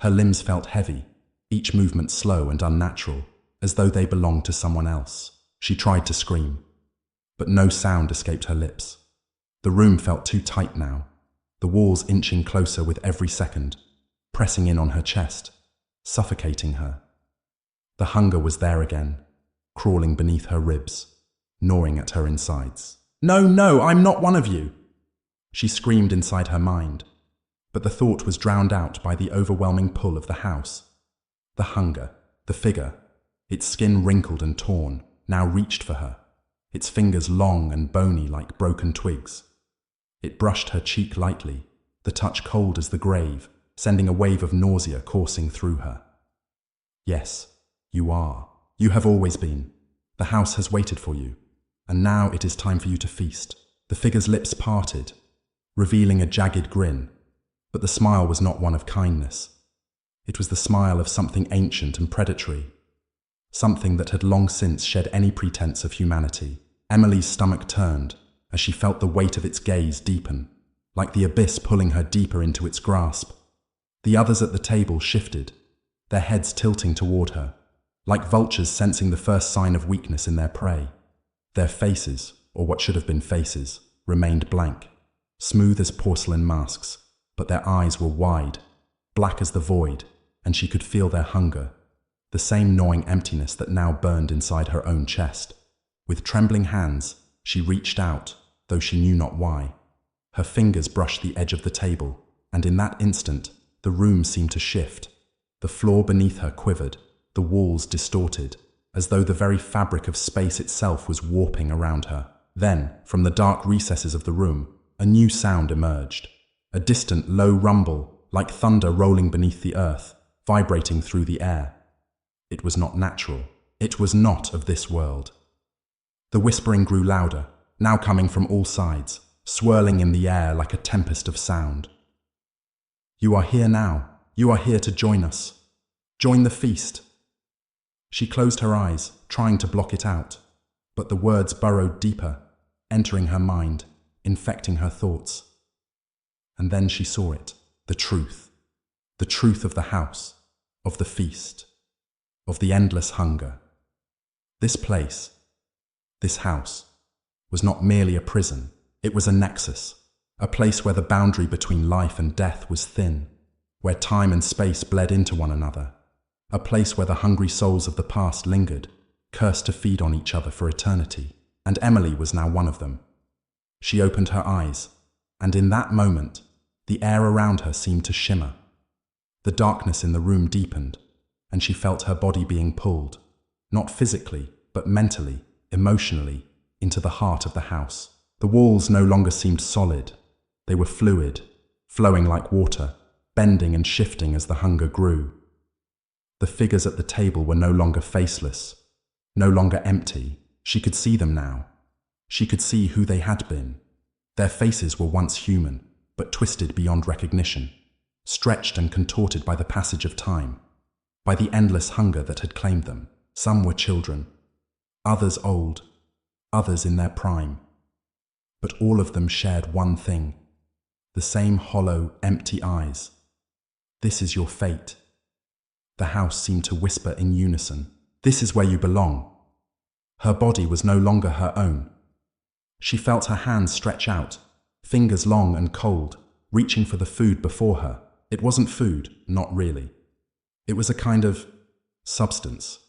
Her limbs felt heavy, each movement slow and unnatural, as though they belonged to someone else. She tried to scream, but no sound escaped her lips. The room felt too tight now, the walls inching closer with every second, pressing in on her chest, suffocating her. The hunger was there again, crawling beneath her ribs, gnawing at her insides. No, I'm not one of you! She screamed inside her mind, but the thought was drowned out by the overwhelming pull of the house. The hunger, the figure, its skin wrinkled and torn, now reached for her, its fingers long and bony like broken twigs. It brushed her cheek lightly, the touch cold as the grave, sending a wave of nausea coursing through her. Yes, you are. You have always been. The house has waited for you, and now it is time for you to feast. The figure's lips parted, revealing a jagged grin, but the smile was not one of kindness. It was the smile of something ancient and predatory, something that had long since shed any pretense of humanity. Emily's stomach turned as she felt the weight of its gaze deepen, like the abyss pulling her deeper into its grasp. The others at the table shifted, their heads tilting toward her, like vultures sensing the first sign of weakness in their prey. Their faces, or what should have been faces, remained blank, smooth as porcelain masks, but their eyes were wide, black as the void, and she could feel their hunger, the same gnawing emptiness that now burned inside her own chest. With trembling hands, she reached out, though she knew not why. Her fingers brushed the edge of the table, and in that instant, the room seemed to shift. The floor beneath her quivered, the walls distorted, as though the very fabric of space itself was warping around her. Then, from the dark recesses of the room, a new sound emerged. A distant, low rumble, like thunder rolling beneath the earth, vibrating through the air. It was not natural. It was not of this world. The whispering grew louder, now coming from all sides, swirling in the air like a tempest of sound. You are here now. You are here to join us. Join the feast. She closed her eyes, trying to block it out, but the words burrowed deeper, entering her mind, infecting her thoughts. And then she saw it, the truth of the house, of the feast, of the endless hunger. This place, this house, was not merely a prison, it was a nexus, a place where the boundary between life and death was thin, where time and space bled into one another, a place where the hungry souls of the past lingered, cursed to feed on each other for eternity, and Emily was now one of them. She opened her eyes, and in that moment, the air around her seemed to shimmer. The darkness in the room deepened, and she felt her body being pulled, not physically, but mentally, emotionally, into the heart of the house. The walls no longer seemed solid. They were fluid, flowing like water, bending and shifting as the hunger grew. The figures at the table were no longer faceless, no longer empty. She could see them now. She could see who they had been. Their faces were once human, but twisted beyond recognition, stretched and contorted by the passage of time, by the endless hunger that had claimed them. Some were children, others old, others in their prime. But all of them shared one thing, the same hollow, empty eyes. This is your fate. The house seemed to whisper in unison. This is where you belong. Her body was no longer her own. She felt her hands stretch out, fingers long and cold, reaching for the food before her. It wasn't food, not really. It was a kind of substance,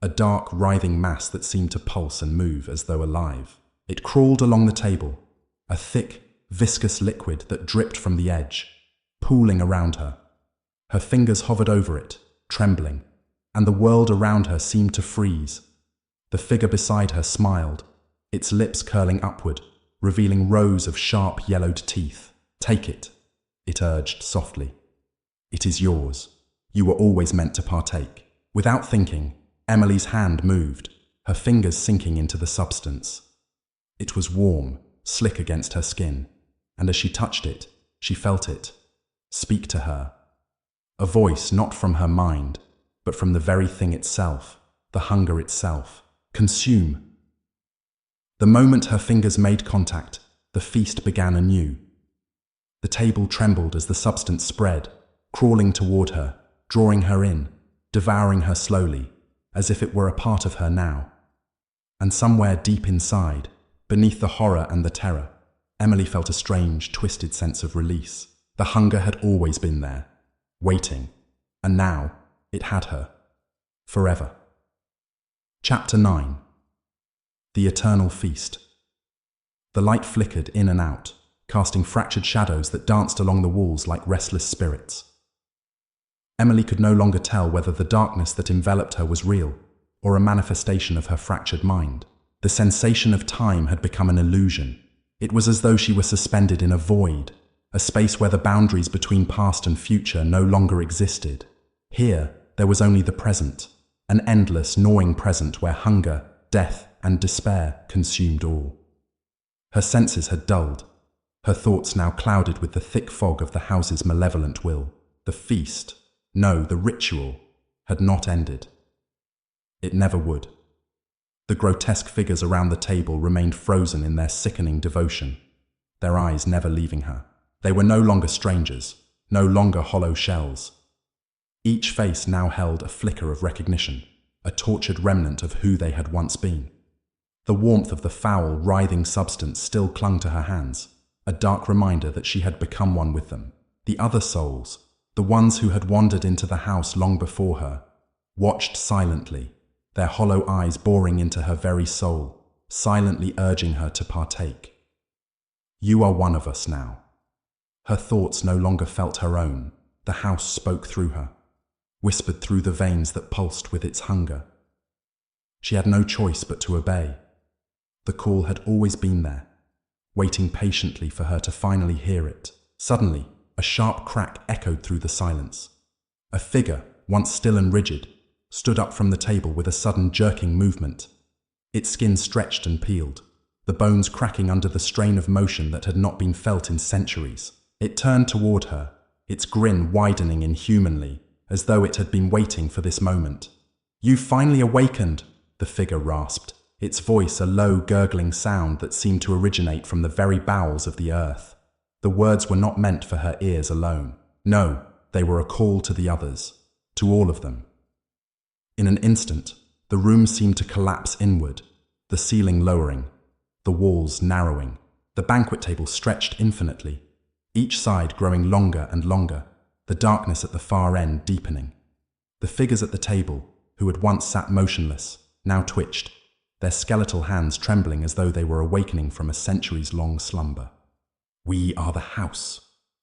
a dark, writhing mass that seemed to pulse and move as though alive. It crawled along the table, a thick, viscous liquid that dripped from the edge, pooling around her. Her fingers hovered over it, trembling, and the world around her seemed to freeze. The figure beside her smiled, its lips curling upward, revealing rows of sharp, yellowed teeth. Take it, it urged softly. It is yours. You were always meant to partake. Without thinking, Emily's hand moved, her fingers sinking into the substance. It was warm, slick against her skin, and as she touched it, she felt it speak to her. A voice not from her mind, but from the very thing itself, the hunger itself. Consume. The moment her fingers made contact, the feast began anew. The table trembled as the substance spread, crawling toward her, drawing her in, devouring her slowly, as if it were a part of her now. And somewhere deep inside, beneath the horror and the terror, Emily felt a strange, twisted sense of release. The hunger had always been there, waiting, and now it had her. Forever. Chapter 9. The Eternal Feast. The light flickered in and out, casting fractured shadows that danced along the walls like restless spirits. Emily could no longer tell whether the darkness that enveloped her was real, or a manifestation of her fractured mind. The sensation of time had become an illusion, It was as though she were suspended in a void, a space where the boundaries between past and future no longer existed. Here, there was only the present, an endless, gnawing present where hunger, death, and despair consumed all. Her senses had dulled, her thoughts now clouded with the thick fog of the house's malevolent will. The feast, no, the ritual, had not ended. It never would. The grotesque figures around the table remained frozen in their sickening devotion, their eyes never leaving her. They were no longer strangers, no longer hollow shells. Each face now held a flicker of recognition, a tortured remnant of who they had once been. The warmth of the foul, writhing substance still clung to her hands, a dark reminder that she had become one with them. The other souls, the ones who had wandered into the house long before her, watched silently, their hollow eyes boring into her very soul, silently urging her to partake. You are one of us now. Her thoughts no longer felt her own. The house spoke through her, whispered through the veins that pulsed with its hunger. She had no choice but to obey. The call had always been there, waiting patiently for her to finally hear it. Suddenly, a sharp crack echoed through the silence. A figure, once still and rigid, stood up from the table with a sudden jerking movement. Its skin stretched and peeled, the bones cracking under the strain of motion that had not been felt in centuries. It turned toward her, its grin widening inhumanly, as though it had been waiting for this moment. "You've finally awakened," the figure rasped, its voice a low, gurgling sound that seemed to originate from the very bowels of the earth. The words were not meant for her ears alone. No, they were a call to the others, to all of them. In an instant, the room seemed to collapse inward, the ceiling lowering, the walls narrowing. The banquet table stretched infinitely, each side growing longer and longer, the darkness at the far end deepening. The figures at the table, who had once sat motionless, now twitched, their skeletal hands trembling as though they were awakening from a centuries-long slumber. "We are the house,"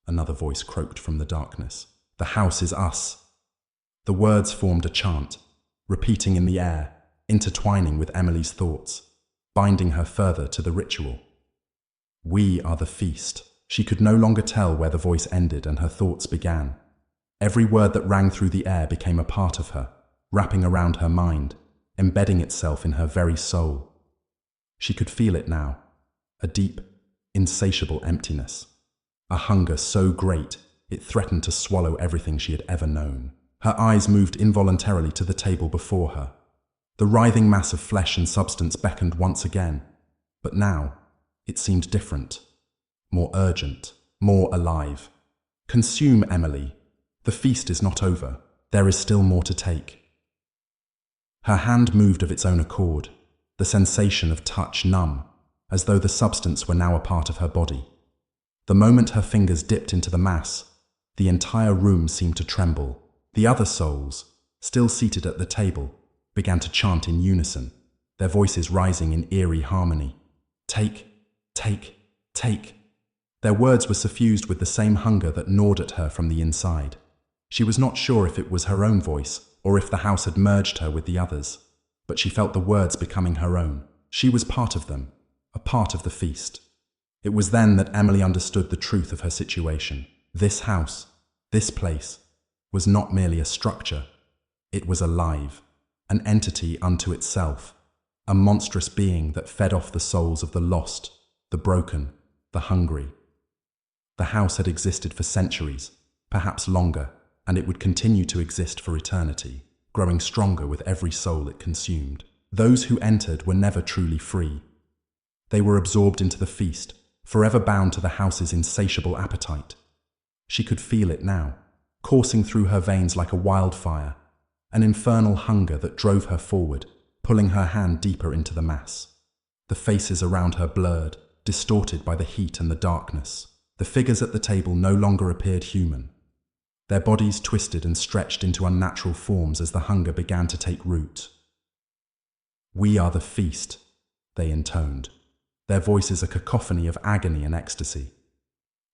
another voice croaked from the darkness. "The house is us." The words formed a chant, repeating in the air, intertwining with Emily's thoughts, binding her further to the ritual. "We are the feast." She could no longer tell where the voice ended and her thoughts began. Every word that rang through the air became a part of her, wrapping around her mind, embedding itself in her very soul. She could feel it now, a deep, insatiable emptiness, a hunger so great it threatened to swallow everything she had ever known. Her eyes moved involuntarily to the table before her. The writhing mass of flesh and substance beckoned once again, but now it seemed different, more urgent, more alive. "Consume, Emily. The feast is not over. There is still more to take." Her hand moved of its own accord, the sensation of touch numb, as though the substance were now a part of her body. The moment her fingers dipped into the mass, the entire room seemed to tremble. The other souls, still seated at the table, began to chant in unison, their voices rising in eerie harmony. "Take, take, take." Their words were suffused with the same hunger that gnawed at her from the inside. She was not sure if it was her own voice, or if the house had merged her with the others, but she felt the words becoming her own. She was part of them, a part of the feast. It was then that Emily understood the truth of her situation. This house, this place, was not merely a structure. It was alive, an entity unto itself, a monstrous being that fed off the souls of the lost, the broken, the hungry. The house had existed for centuries, perhaps longer, and it would continue to exist for eternity, growing stronger with every soul it consumed. Those who entered were never truly free. They were absorbed into the feast, forever bound to the house's insatiable appetite. She could feel it now, coursing through her veins like a wildfire, an infernal hunger that drove her forward, pulling her hand deeper into the mass. The faces around her blurred, distorted by the heat and the darkness. The figures at the table no longer appeared human. Their bodies twisted and stretched into unnatural forms as the hunger began to take root. "We are the feast," they intoned, their voices a cacophony of agony and ecstasy.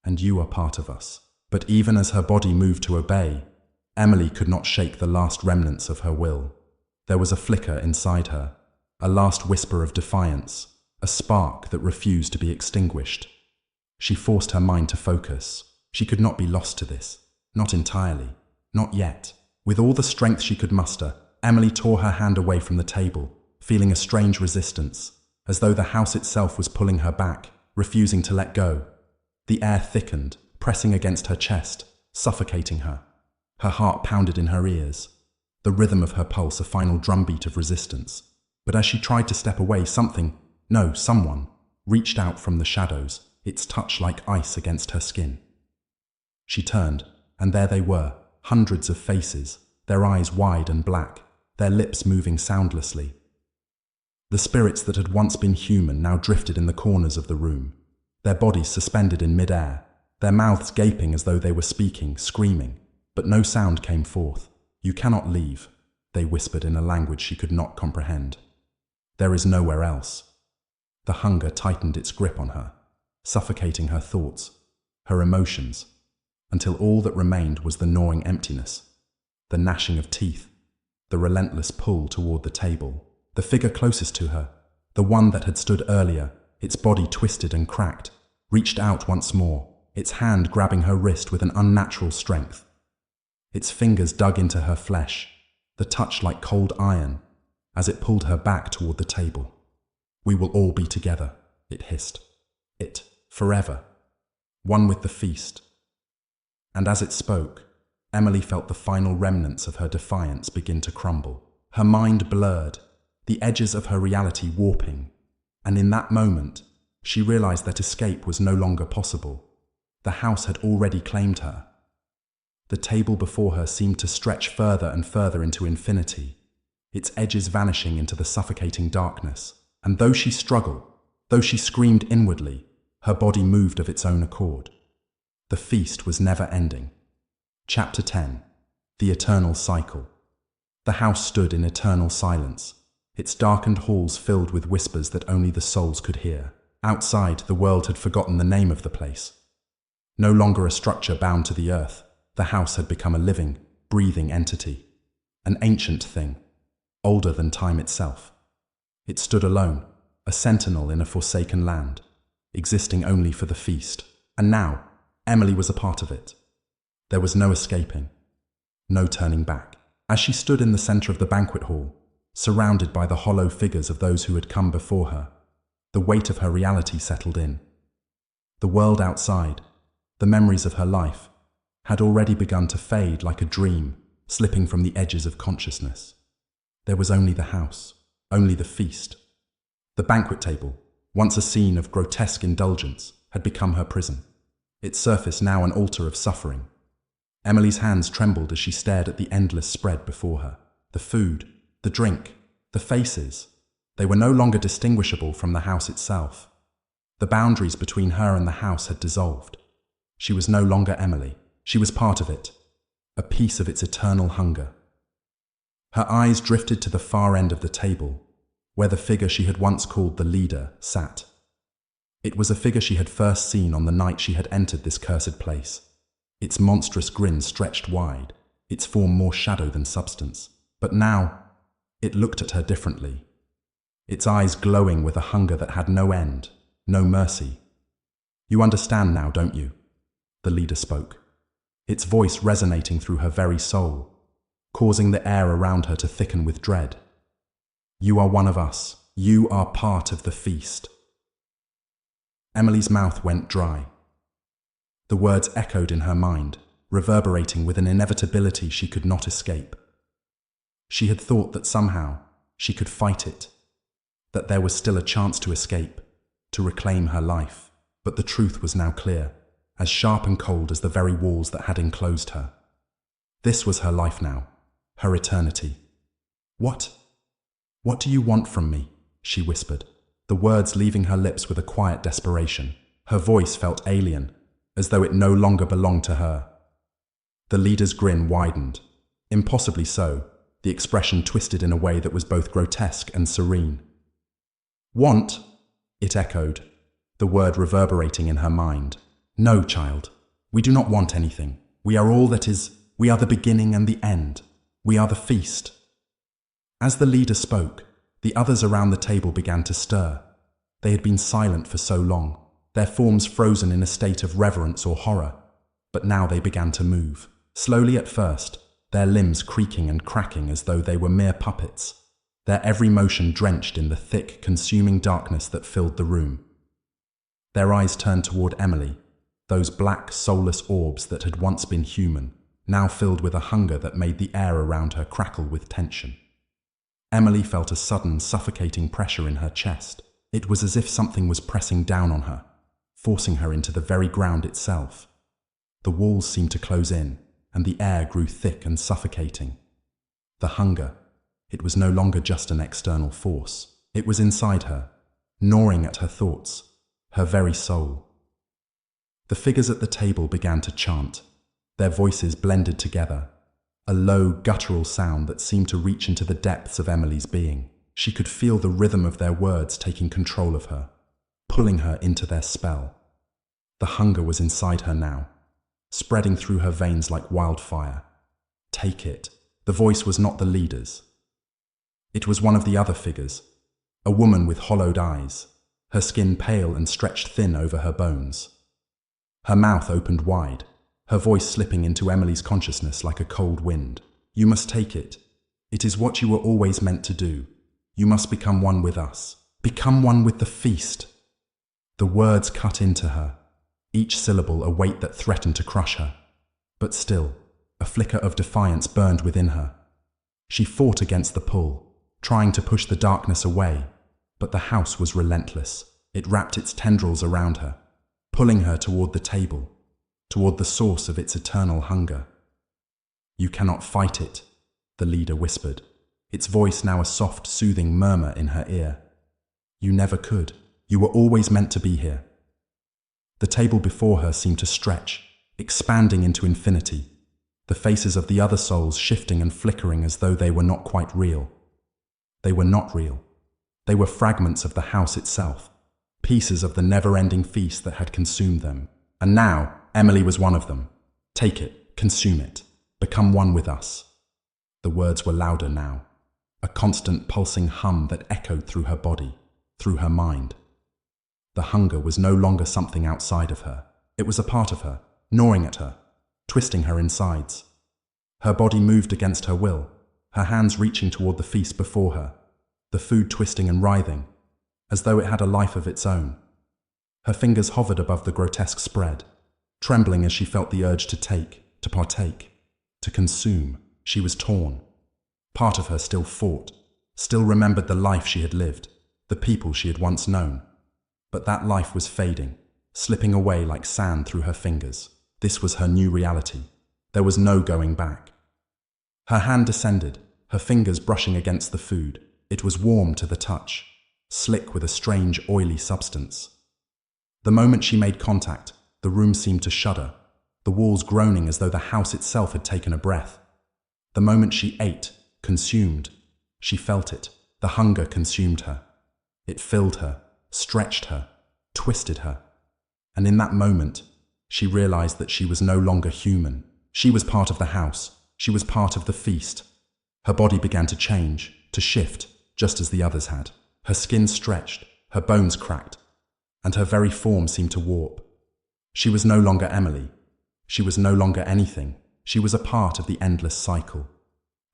"And you are part of us." But even as her body moved to obey, Emily could not shake the last remnants of her will. There was a flicker inside her, a last whisper of defiance, a spark that refused to be extinguished. She forced her mind to focus. She could not be lost to this. Not entirely. Not yet. With all the strength she could muster, Emily tore her hand away from the table, feeling a strange resistance, as though the house itself was pulling her back, refusing to let go. The air thickened, pressing against her chest, suffocating her. Her heart pounded in her ears, the rhythm of her pulse a final drumbeat of resistance. But as she tried to step away, someone, reached out from the shadows, its touch like ice against her skin. She turned, and there they were, hundreds of faces, their eyes wide and black, their lips moving soundlessly. The spirits that had once been human now drifted in the corners of the room, their bodies suspended in mid-air, their mouths gaping as though they were speaking, screaming, but no sound came forth. "You cannot leave," they whispered in a language she could not comprehend. "There is nowhere else." The hunger tightened its grip on her, suffocating her thoughts, her emotions, until all that remained was the gnawing emptiness, the gnashing of teeth, the relentless pull toward the table. The figure closest to her, the one that had stood earlier, its body twisted and cracked, reached out once more, its hand grabbing her wrist with an unnatural strength. Its fingers dug into her flesh, the touch like cold iron, as it pulled her back toward the table. "We will all be together," it hissed. "It, forever. One with the feast." And as it spoke, Emily felt the final remnants of her defiance begin to crumble. Her mind blurred, the edges of her reality warping, and in that moment, she realized that escape was no longer possible. The house had already claimed her. The table before her seemed to stretch further and further into infinity, its edges vanishing into the suffocating darkness. And though she struggled, though she screamed inwardly, her body moved of its own accord. The feast was never ending. Chapter 10. The Eternal Cycle. The house stood in eternal silence, its darkened halls filled with whispers that only the souls could hear. Outside, the world had forgotten the name of the place. No longer a structure bound to the earth, the house had become a living, breathing entity. An ancient thing, older than time itself. It stood alone, a sentinel in a forsaken land, existing only for the feast. And now, Emily was a part of it. There was no escaping, no turning back. As she stood in the center of the banquet hall, surrounded by the hollow figures of those who had come before her, the weight of her reality settled in. The world outside, the memories of her life, had already begun to fade like a dream, slipping from the edges of consciousness. There was only the house, only the feast. The banquet table, once a scene of grotesque indulgence, had become her prison, its surface now an altar of suffering. Emily's hands trembled as she stared at the endless spread before her. The food, the drink, the faces, they were no longer distinguishable from the house itself. The boundaries between her and the house had dissolved. She was no longer Emily. She was part of it, a piece of its eternal hunger. Her eyes drifted to the far end of the table, where the figure she had once called the leader sat. It was a figure she had first seen on the night she had entered this cursed place. Its monstrous grin stretched wide, its form more shadow than substance. But now, it looked at her differently, its eyes glowing with a hunger that had no end, no mercy. "You understand now, don't you?" the leader spoke, its voice resonating through her very soul, causing the air around her to thicken with dread. "You are one of us. You are part of the feast." Emily's mouth went dry. The words echoed in her mind, reverberating with an inevitability she could not escape. She had thought that somehow she could fight it, that there was still a chance to escape, to reclaim her life. But the truth was now clear, as sharp and cold as the very walls that had enclosed her. This was her life now, her eternity. What do you want from me?" she whispered, the words leaving her lips with a quiet desperation. Her voice felt alien, as though it no longer belonged to her. The leader's grin widened, impossibly so, the expression twisted in a way that was both grotesque and serene. "Want?" it echoed, the word reverberating in her mind. "No, child, we do not want anything. We are all that is. We are the beginning and the end. We are the feast." As the leader spoke, the others around the table began to stir, They had been silent for so long, their forms frozen in a state of reverence or horror. But now they began to move, slowly at first, their limbs creaking and cracking as though they were mere puppets, their every motion drenched in the thick, consuming darkness that filled the room. Their eyes turned toward Emily, those black, soulless orbs that had once been human, now filled with a hunger that made the air around her crackle with tension. Emily felt a sudden, suffocating pressure in her chest. It was as if something was pressing down on her, forcing her into the very ground itself. The walls seemed to close in, and the air grew thick and suffocating. The hunger, it was no longer just an external force. It was inside her, gnawing at her thoughts, her very soul. The figures at the table began to chant. Their voices blended together, a low, guttural sound that seemed to reach into the depths of Emily's being. She could feel the rhythm of their words taking control of her, pulling her into their spell. The hunger was inside her now, spreading through her veins like wildfire. Take it. The voice was not the leader's. It was one of the other figures, a woman with hollowed eyes, her skin pale and stretched thin over her bones. Her mouth opened wide, her voice slipping into Emily's consciousness like a cold wind. You must take it. It is what you were always meant to do. You must become one with us. Become one with the feast. The words cut into her, each syllable a weight that threatened to crush her. But still, a flicker of defiance burned within her. She fought against the pull, trying to push the darkness away, but the house was relentless. It wrapped its tendrils around her, pulling her toward the table, toward the source of its eternal hunger. You cannot fight it, the leader whispered, its voice now a soft, soothing murmur in her ear. You never could. You were always meant to be here. The table before her seemed to stretch, expanding into infinity, the faces of the other souls shifting and flickering as though they were not quite real. They were not real. They were fragments of the house itself, pieces of the never-ending feast that had consumed them. And now, Emily was one of them. Take it, consume it, become one with us. The words were louder now, a constant pulsing hum that echoed through her body, through her mind. The hunger was no longer something outside of her. It was a part of her, gnawing at her, twisting her insides. Her body moved against her will, her hands reaching toward the feast before her, the food twisting and writhing, as though it had a life of its own. Her fingers hovered above the grotesque spread, trembling as she felt the urge to take, to partake, to consume. She was torn. Part of her still fought, still remembered the life she had lived, the people she had once known. But that life was fading, slipping away like sand through her fingers. This was her new reality. There was no going back. Her hand descended, her fingers brushing against the food. It was warm to the touch, slick with a strange, oily substance. The moment she made contact, the room seemed to shudder, the walls groaning as though the house itself had taken a breath. The moment she ate, consumed, she felt it. The hunger consumed her. It filled her, stretched her, twisted her. And in that moment, she realized that she was no longer human. She was part of the house. She was part of the feast. Her body began to change, to shift, just as the others had. Her skin stretched, her bones cracked, and her very form seemed to warp. She was no longer Emily. She was no longer anything. She was a part of the endless cycle,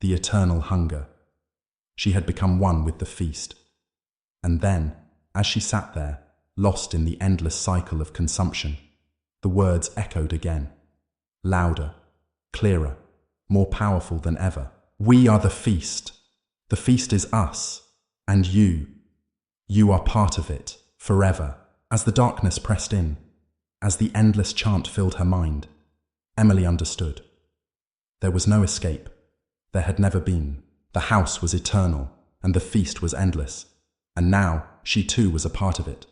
the eternal hunger. She had become one with the feast. And then, as she sat there, lost in the endless cycle of consumption, the words echoed again, louder, clearer, more powerful than ever. We are the feast. The feast is us, and you. You are part of it, forever. As the darkness pressed in, as the endless chant filled her mind, Emily understood. There was no escape. There had never been. The house was eternal, and the feast was endless. And now, she too was a part of it.